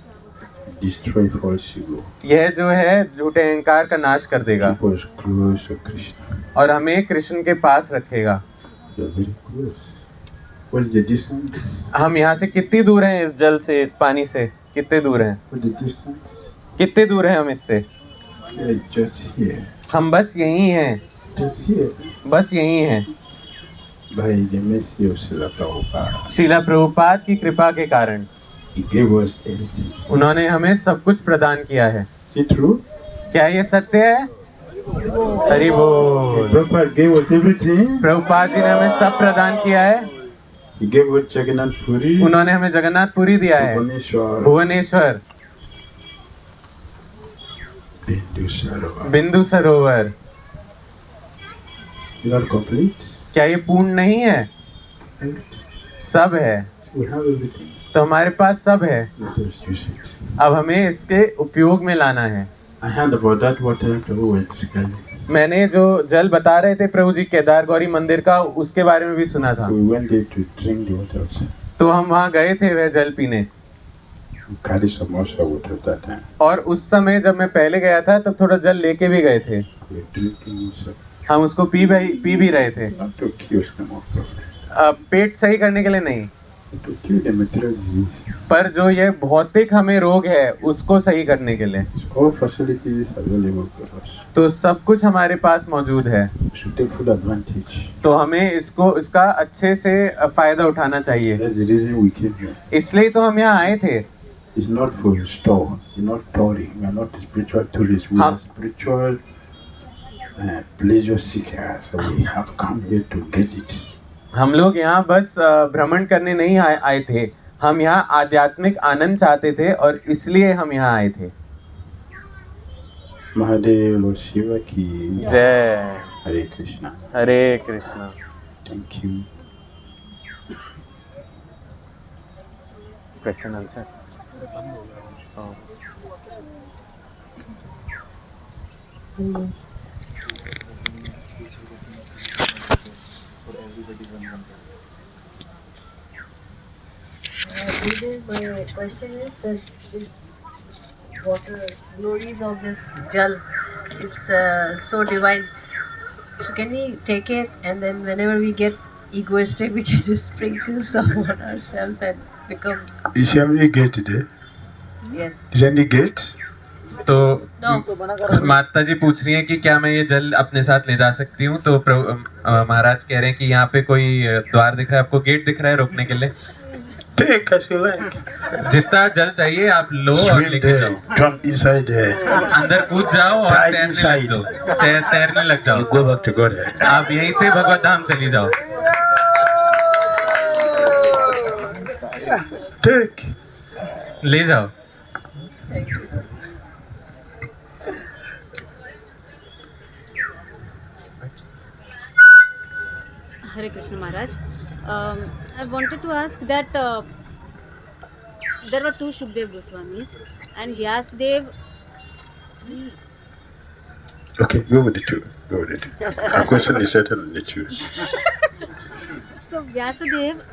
Destroy false ego. यह जो है झूठे अहंकार का नाश कर देगा Keep us close to Krishna. और हमें कृष्ण के पास रखेगा। You're very close. What is the distance? हम यहाँ से कितनी दूर हैं इस जल से, इस पानी से कितने दूर हैं? What is the distance? कितने दूर हैं हम इससे? Yeah, just here. हम बस यहीं हैं, Just here. बस यहीं हैं। By the mercy of Srila Prabhupada, Sheila Prabhupada की कृपा के कारण he gave us everything. उन्होंने हमें सब कुछ प्रदान किया है। Is it true? क्या ये सत्य है? हरि बोल। Prabhupada gave us everything. Prabhupada ji ने हमें सब प्रदान किया है। He gave us Jagannath Puri, उन्होंने हमें जगन्नाथपुरी दिया है, Bhubaneswar, भुवनेश्वर, Bindu Sarovar. बिंदु सरोवर। Not complete. क्या ये पूर्ण नहीं है? Everything. सब है। We have everything. तो हमारे पास सब है, Let us use it. अब हमें इसके उपयोग में लाना है। I heard about that water Prabhu went discussing. मैंने जो जल बता रहे थे प्रभु जी केदार गौरी मंदिर का, उसके बारे में भी सुना था। So we went there to drink the water also. तो हम वहाँ गए थे वह जल पीने, We carried some also water that time. और उस समय जब मैं पहले गया था तब थोड़ा जल लेके भी गए थे। We were drinking also. हम उसको पी भी rहे थे। Not to kill stomach problem. पेट सही करने के लिए नहीं, To kill the material disease. पर जो ये भौतिक हमें रोग है उसको सही करने के लिए। So all facilities available for us. तो सब कुछ हमारे पास मौजूद है, We should take full advantage. तो हमें इसका अच्छे से फायदा उठाना चाहिए। That's the reason we came here. इसलिए तो हम यहाँ आए थे। It's not for store. We're not touring. We're not spiritual tourists. We Huh? are spiritual pleasure seekers. So we have come here to get it. हम लोग यहाँ बस भ्रमण करने नहीं आए थे, हम यहाँ आध्यात्मिक आनंद चाहते थे और इसलिए हम यहाँ आए थे। Mahadev, Lord Shiva ki जय Hare Krishna. Hare Krishna. Thank you. Question answer. My question is that this water, glories of this jal is so divine. So can we take it and then whenever we get egoistic, we can just sprinkle some on ourselves and become Is there any gate there? yes. Is there any gate? तो No. माता जी पूछ रही हैं कि क्या मैं ये जल अपने साथ ले जा सकती हूँ? तो महाराज कह रहे हैं कि यहाँ पे कोई द्वार दिख रहा है आपको, गेट दिख रहा है रोकने के लिए? Take as you like. जितना जल चाहिए आप लो और Swim लेके there. जाओ, Jump inside there. अंदर कूद जाओ और Dive तैरने inside. लग जाओ, तैरने लग जाओ। You go back to Godhead. आप यहीं से भगवत धाम चली जाओ। Take. ले जाओ। Thank you, sir. Hare Krishna Maharaj. I wanted to ask that there were two Shukdev Goswamis and Vyasdev. Okay, go with the two. Go with it. Our question is settled on the two. So Vyasadev,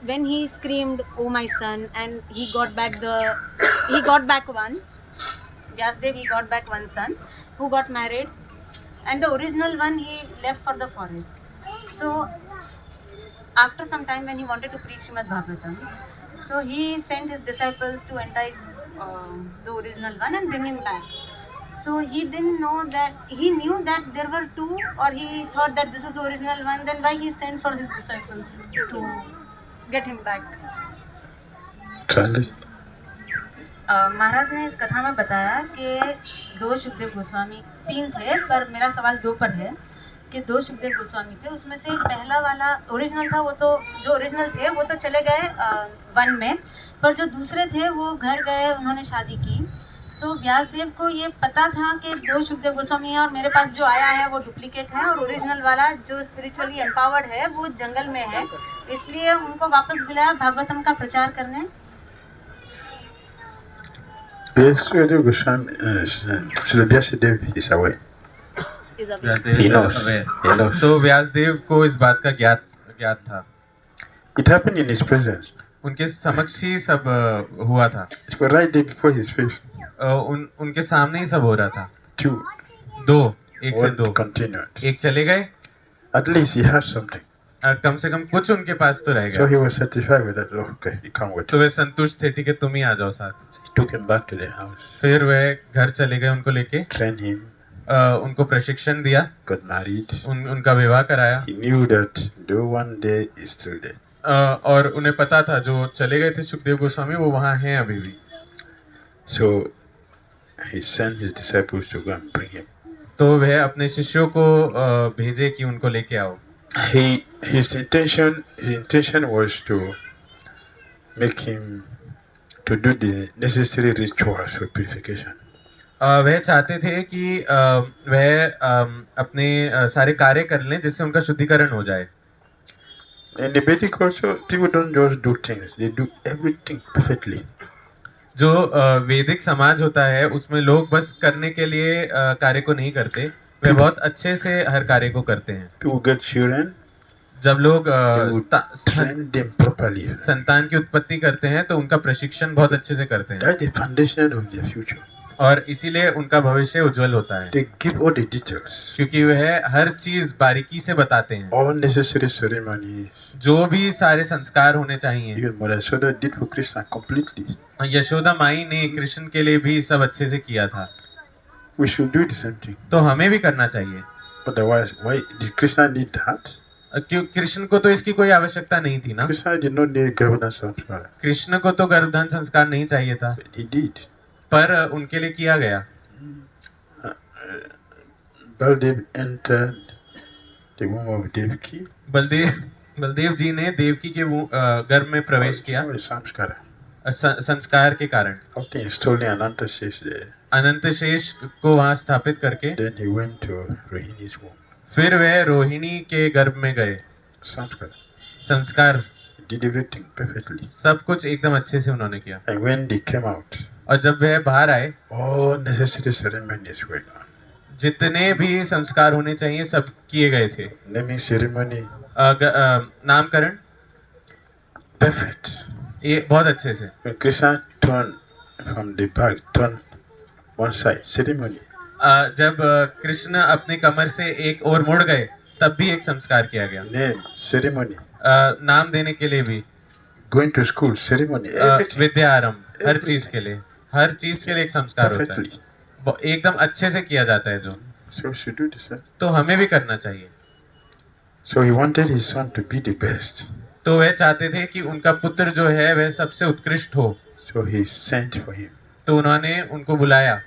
when he screamed, "Oh my son," and he got back one. Vyasadev, he got back one son who got married, and the original one he left for the forest. So after some time, when he wanted to preach Srimad Bhagavatam, so he sent his disciples to entice the original one and bring him back. So he didn't know that, he knew that there were two, or he thought that this is the original one. Then why he sent for his disciples to get him back? Charlie. महाराज ने इस कथा में बताया कि दो सुखदेव गोस्वामी, तीन थे पर मेरा सवाल दो पर है कि दो सुखदेव गोस्वामी थे, उसमें से पहला वाला ओरिजिनल था, वो तो जो ओरिजिनल थे वो तो चले गए वन में, पर जो दूसरे थे वो घर गए, उन्होंने शादी की। तो व्यासदेव को ये पता था कि दो सुखदेव गोस्वामी हैं और मेरे पास जो आया है वो डुप्लीकेट है और ओरिजिनल वाला जो स्पिरिचुअली एम्पावर्ड है वो जंगल में है, इसलिए उनको वापस बुलाया भागवतम का प्रचार करने। Yes, Sridhar Goswami, Srila Vyasadeva is away. Is a Vyasdev He knows. aware। He knows. तो व्यासदेव को इस बात का ज्ञात था, It happened in his presence. उनके समक्ष ही सब हुआ था, It was right there before his face. उनके सामने ही सब हो रहा था। Two. दो, एक से One दो, continued. एक चले गए At least he had something. कम से कम कुछ उनके पास तो रह So गया। he was satisfied with that. Oh, okay, he come with. तो वे संतुष्ट थे, ठीक है तुम ही आ जाओ साथ। He took him back to the house, फिर वह घर चले गए उनको लेके, trained him, उनको प्रशिक्षण दिया, got married. उनका विवाह कराया। He knew that though one day is still there. और उन्हें पता था जो चले गए थे सुखदेव गोस्वामी वो वहाँ हैं अभी भी। So he sent his disciples to go and bring him. तो वह अपने शिष्यों को भेजे कि उनको लेके आओ। His intention was to make him to do the necessary rituals for purification. वह चाहते थे कि वह अपने सारे कार्य कर लें जिससे उनका शुद्धिकरण हो जाए। In the Vedic culture, people don't just do things; they do everything perfectly. जो वैदिक समाज होता है उसमें लोग बस करने के लिए कार्य को नहीं करते, वे बहुत अच्छे से हर कार्य को करते हैं। People get children, जब लोग they would train them properly. संतान की उत्पत्ति करते हैं तो उनका प्रशिक्षण बहुत अच्छे से करते हैं That's the foundation of their future. और इसीलिए उनका भविष्य उज्जवल होता है, They give all the details, क्योंकि वह हर चीज बारीकी से बताते हैं। all necessary ceremonies. जो भी सारे संस्कार होने चाहिए। Even Mother Yashoda did for Krishna completely. Yashoda माई ने कृष्ण के लिए भी सब अच्छे से किया था, We should do the same thing. तो हमें भी करना चाहिए। Otherwise, why did Krishna need that? क्यों कृष्ण को तो इसकी कोई आवश्यकता नहीं थी ना। Krishna did not need Govardhan Samskara. Krishna को तो गर्भधान संस्कार नहीं चाहिए था, He did. पर उनके लिए किया गया। Baldev entered the womb of Devaki. Baldev जी ने देवकी के गर्भ में प्रवेश किया For Samskara. संस्कार के कारण। After installing Ananta Shesh there, अनंत शेष को वहां स्थापित करके then he went to Rohini's womb. फिर वह रोहिणी के गर्भ में गए। Samskara. संस्कार He did everything perfectly. सब कुछ एकदम अच्छे से उन्होंने किया। And when they came out, और जब वह बाहर आए, all necessary ceremonies were done. जितने भी संस्कार होने चाहिए सब किए गए थे। Naming ceremony, नामकरण perfect. ये बहुत अच्छे से। When Krishna turned from the back, turned one side, ceremony. जब कृष्ण अपने कमर से एक ओर मुड़ गए तब भी एक संस्कार किया गया। Name, ceremony. नाम देने के लिए भी, Going to school, ceremony. Everything. विद्या आरंभ, हर चीज के लिए, हर चीज के लिए एक संस्कार होता Perfectly. है, एकदम अच्छे से किया जाता है जो। So we should do the same. तो हमें भी करना चाहिए। So he wanted his son to be the best. तो वह चाहते थे कि उनका पुत्र जो है वह सबसे उत्कृष्ट हो, So he sent for him तो उन्होंने उनको बुलाया।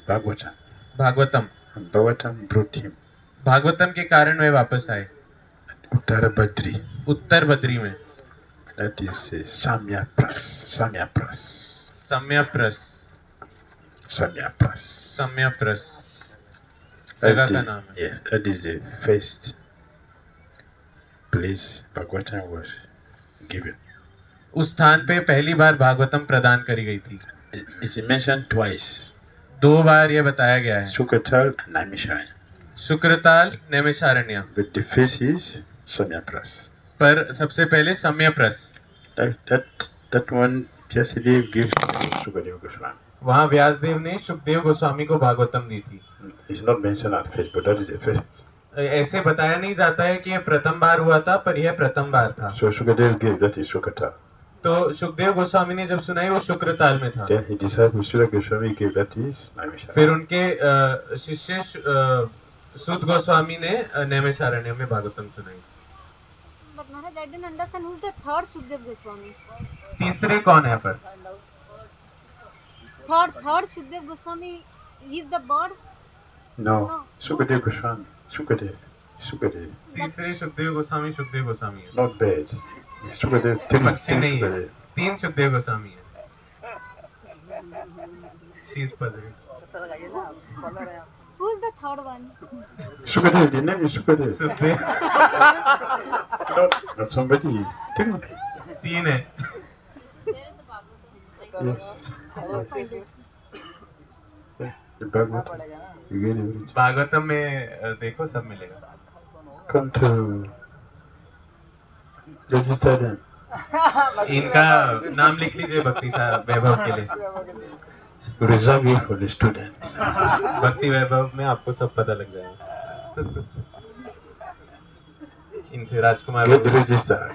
Bhagavatam. Bhagavatam, And Bhagavatam brought him Bhagavatam के कारण वे वापस आए Uttara Badri. उत्तर बद्री में। That is Samya Pras. Samya Pras. सम्यप्रस, Samya Pras. सम्यप्रस जगह का नाम है। Yes, that is the first place Bhagavatam was given. उस स्थान पे पहली बार भागवतम प्रदान करी गई थी। It's mentioned twice. 2 बार यह बताया गया है, Sukatal and Naimisharanya. Shukratal, Naimisharanya, But the first is Samya Pras. पर सबसे पहले सम्यप्रस। That one Vyasadeva gave to Sukadeva Goswami. वहाँ व्यासदेव ने सुखदेव गोस्वामी को भागवतम दी थी। It's not mentioned at first, but that is the first. ऐसे बताया नहीं जाता है कि यह प्रथम बार हुआ था, पर यह प्रथम बार था। So Sukadeva gave, that is Sukatal. तो सुखदेव गोस्वामी ने जब सुनाई वो शुक्रताल में था। Then his disciple Sura Goswami gave, that is Naimisharanya. फिर उनके शिष्य सुत गोस्वामी ने नैमिषारण्य में भागवतम सुनाई। But Maharaj, I didn't understand who's the third Sukdev Goswami. तीसरे कौन है पर? Third Sukdev Goswami, he's the bird. No, Sukadeva Goswami. Sukadeva. तीसरे सुखदेव गोस्वामी है, Not bad. Sukadeva, three पक्षी नहीं है, Sukadeva. 3 सुखदेव गोस्वामी है। She's puzzled. Who's the third one? Sukadeva, the name is Sukadeva. Sukhdev Not somebody. Three. 3 है। Yes. The Bhagavatam. You get everything. Bhagavatam में देखो सब मिलेगा। Come to register them. इनका नाम लिख लीजिए भक्ति वैभव के लिए। We reserve you for the student. भक्ति वैभव में आपको सब पता लग जाएगा। इनसे राजकुमार Get registered.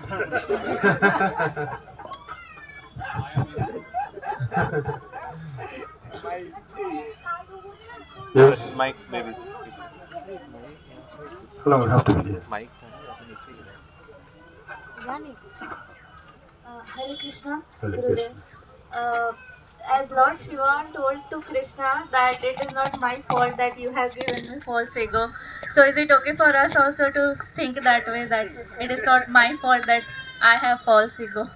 Yes. Mike, maybe. How long we have to be here? Mike. Hare Krishna, Hare Gurudev. Krishna. As Lord Shiva told to Krishna that it is not my fault that you have given me false ego. So is it okay for us also to think that way, that it is not my fault that I have false ego?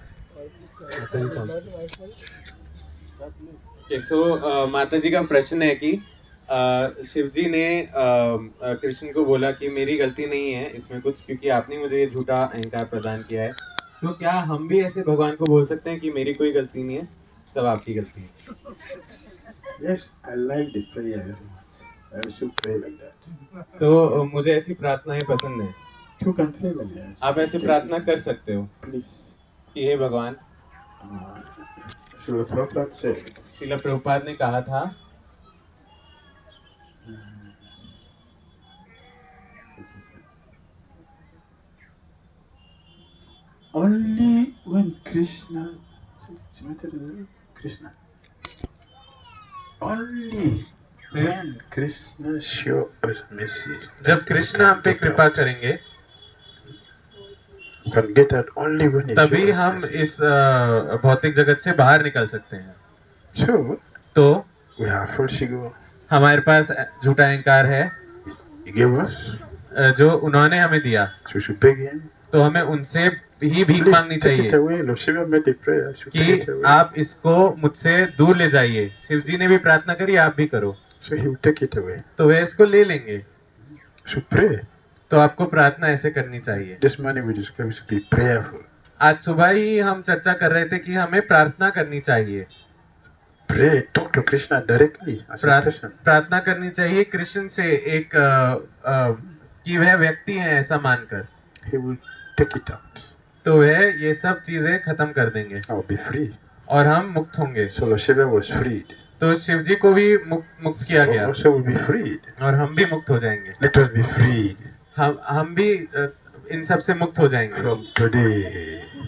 सो माता जी का प्रश्न है कि शिव जी ने कृष्ण को बोला कि मेरी गलती नहीं है इसमें कुछ, क्योंकि आपने मुझे ये झूठा अहंकार प्रदान किया है। तो क्या हम भी ऐसे भगवान को बोल सकते हैं कि मेरी कोई गलती नहीं है, सब आपकी गलती है? Yes, I like the prayer very much. I should pray like that. तो मुझे ऐसी प्रार्थनाएं पसंद है। You can pray like that. आप ऐसे प्रार्थना कर सकते हो Please. कि हे भगवान, Srila Prabhupada said, शिला प्रभुपाद ने कहा था only when Krishna, only when Krishna show us mercy, जब कृष्ण हम पे कृपा करेंगे we can get out only when he तभी shows us हम mercy. इस भौतिक जगत से बाहर निकल सकते हैं। So तो we have false ego. हमारे पास झूठा अहंकार है He gave us, जो उन्होंने हमें दिया, so we should beg him. तो हमें उनसे ही भीख Please मांगनी take चाहिए it away. Lord Shiva made the prayer. So take it कि away. आप इसको मुझसे दूर ले जाइए। शिव जी ने भी प्रार्थना करी, आप भी करो, So he will take it away. तो वे इसको ले लेंगे। So pray. तो आपको प्रार्थना ऐसे करनी चाहिए। This morning we discussed we should be prayerful. आज सुबह ही हम चर्चा कर रहे थे कि हमें प्रार्थना करनी चाहिए। Pray. Talk to Krishna directly as a person. प्रार्थना करनी चाहिए कृष्ण से, एक कि वह व्यक्ति है ऐसा मानकर, He will take it out. तो वह ये सब चीजें खत्म कर देंगे I'll be free. और हम मुक्त होंगे। So Lord Shiva was freed. तो शिव जी को भी मुक्त किया So गया also will be freed. और हम भी मुक्त हो जाएंगे। Let us be freed हम भी इन सब से मुक्त हो जाएंगे। from today.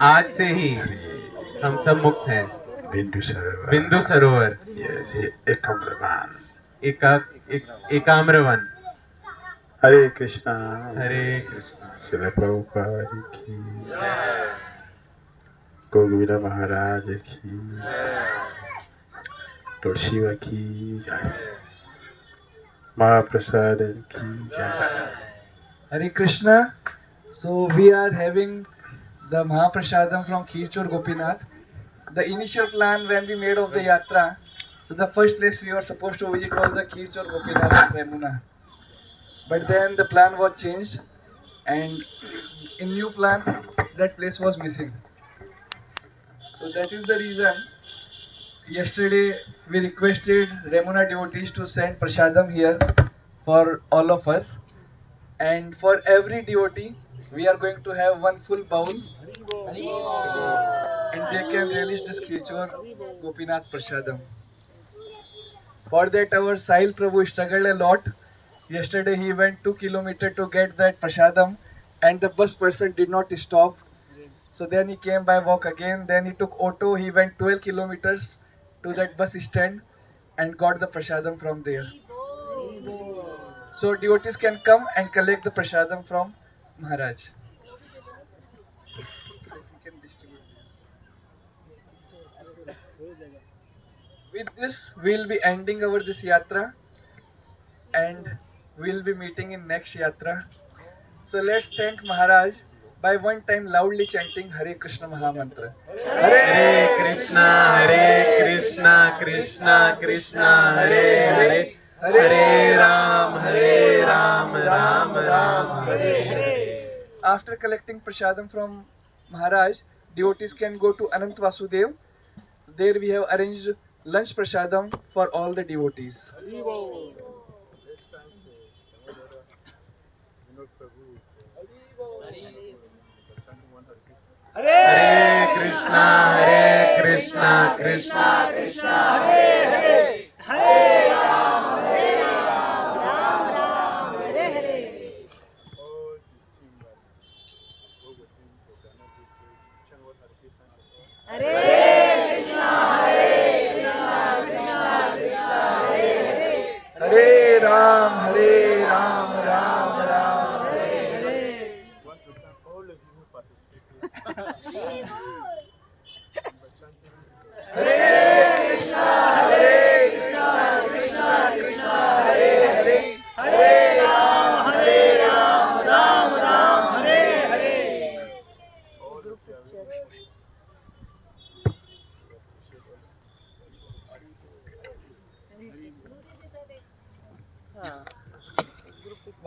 आज से ही हम सब मुक्त हैं। Bindu Sarovar. बिंदु सरोवर, Yes, Ekamravan. एकाम्रवन। Hare Krishna. Hare Krishna. Srila Prabhupada ki. Govinda Maharaj ki. Lord Shiva ki. Mahaprasad ki. Hare Krishna. So we are having the Mahaprasadam from Khirchur Gopinath. The initial plan when we made of the yatra, so the first place we were supposed to visit was the Khirchur Gopinath at Remuna. But then the plan was changed, and in new plan that place was missing. So that is the reason yesterday we requested Remuna devotees to send prasadam here for all of us, and for every devotee we are going to have one full bowl and they can relish this Khirchur Gopinath prasadam. For that our Sahil Prabhu struggled a lot. Yesterday he went 2 kilometers to get that prasadam and the bus person did not stop. So then he came by walk again. Then he took auto. He went 12 kilometers to that bus stand and got the prasadam from there. So devotees can come and collect the prasadam from Maharaj. With this, we'll be ending our this yatra and we'll be meeting in next yatra. So let's thank Maharaj by one time loudly chanting Hare Krishna Mahamantra. Hare Krishna Krishna Krishna Hare Hare, Hare Ram Ram Ram Hare Hare. After collecting prasadam from Maharaj, devotees can go to Anant Vasudev. There we have arranged lunch prasadam for all the devotees. Hare Krishna Krishna Krishna Hare Hare,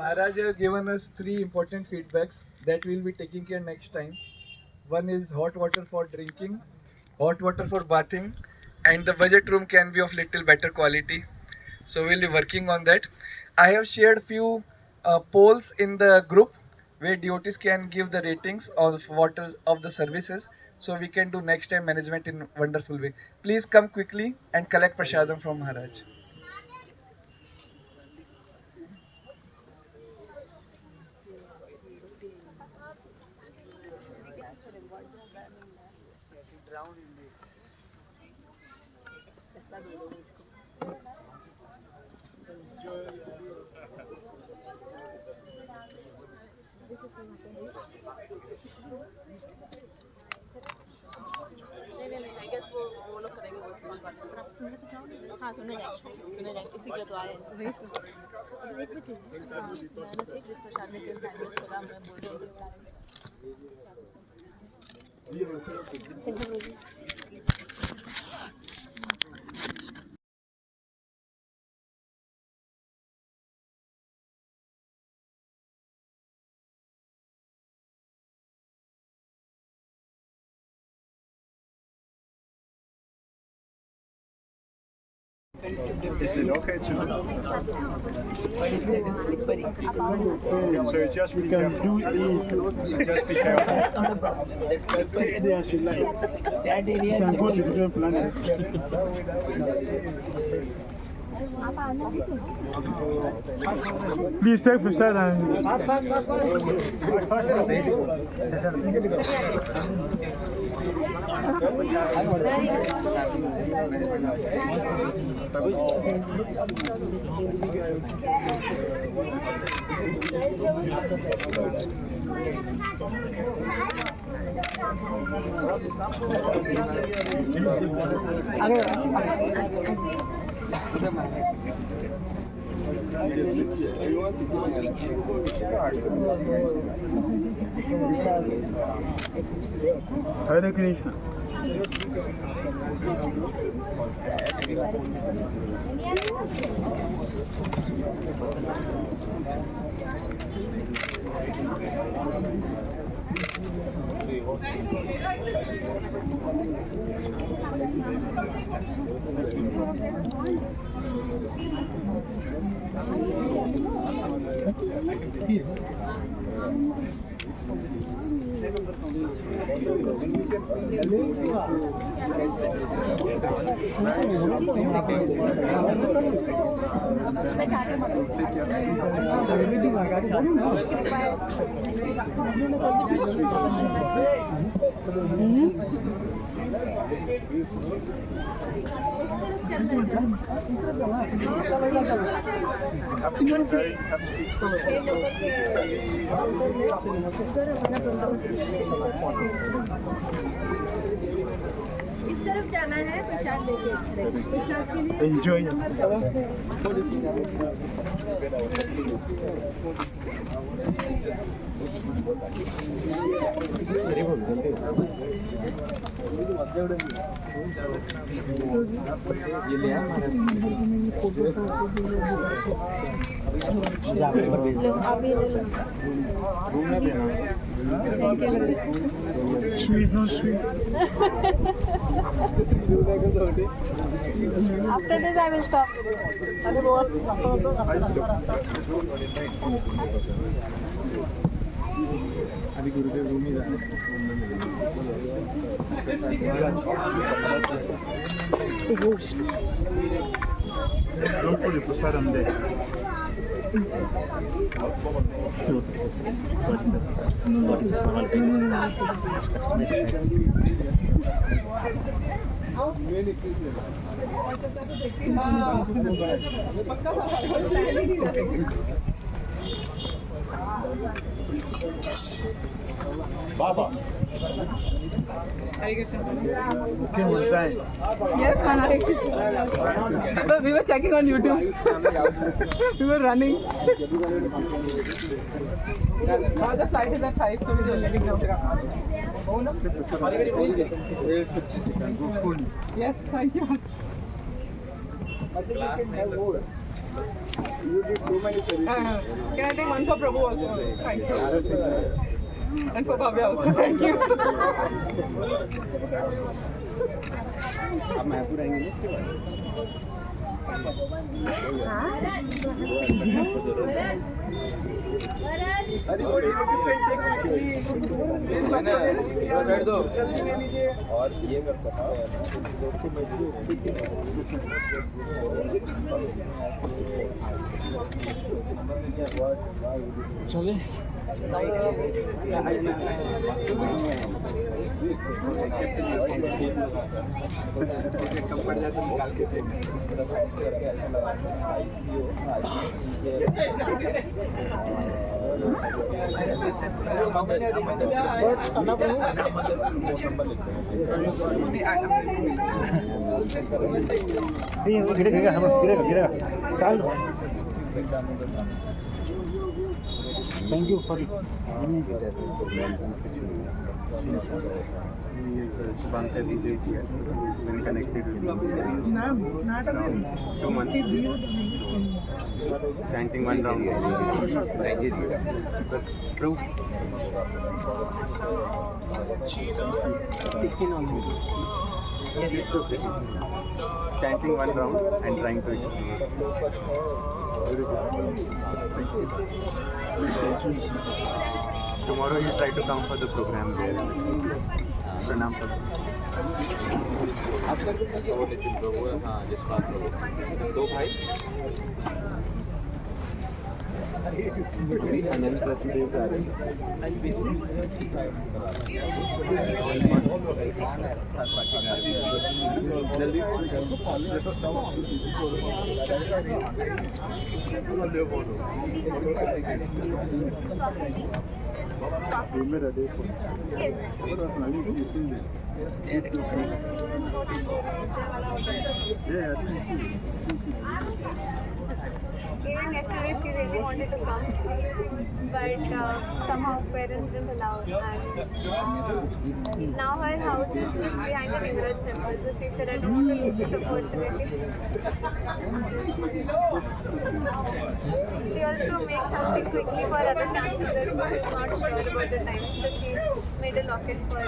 Maharaj have given us 3 important feedbacks that we'll be taking care next time. One is hot water for drinking, hot water for bathing, and the budget room can be of little better quality. So we'll be working on that. I have shared few polls in the group where devotees can give the ratings of water of the services. So we can do next time management in wonderful way. Please come quickly and collect prasadam from Maharaj. I guess वो लोग करेंगे वो small part. पर आप सुनने तो जाओगे? हाँ सुनने जाएंगे इसी के लिए तो आए हैं वही तो एक बजे हाँ मैंने चेक लिस्ट पर शादी के टाइम में प्रोग्राम में बोल रहे Is it okay to? So just be careful. So just be careful. Take it as you like. You can go to different planets. Please take Prasad and Hare Krishna. इस तरफ जाना है प्रसाद लेके Enjoy. Sweet, no sweet. After this I will stop. अभी गुरुदेव room ही जाना Don't put your prasadam there. Baba. Okay, one time. Yes, man, Hare Krishna. But we were checking on YouTube. We were running. Now the flight is at 5, so we were leaving now. Yes, thank you. You did so many services. Can I take one for Prabhu also? Thank you. And for Bhavya also. Thank you. अब महफूर आएंगे ना इसके बाद अरे वो बैठ दो और ये कर सकते हैं चले Thank you for Shubhankar details here when connected with 2 months. Chanting 1 round. Nigeria. Proof. Chanting 1 round and trying to tomorrow you try to come for the program there. Pranam sir. दो भाई अनंत रत्नदेव जा रहे Even yesterday she really wanted to come, but somehow parents didn't allow. And now her house is just behind the Lingaraj temple, so she said, I don't want to lose this opportunity. She also made something quickly for Radhashyam so that she was not sure about the time, so she made a locket for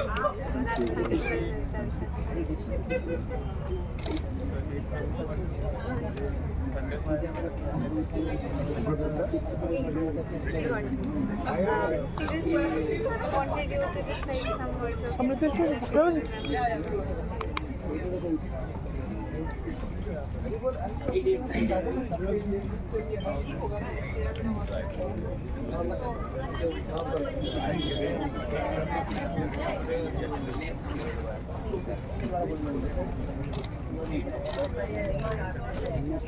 she got she just wanted you to just write some words of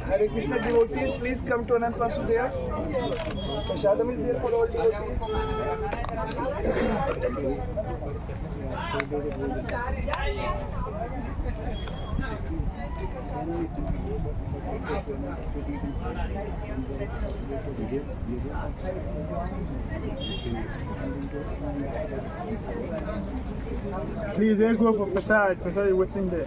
Hare Krishna devotees, please come to Anant Vasudeva. Prashadam is there for all devotees. Please, there go for Prasad. Prasad is waiting there.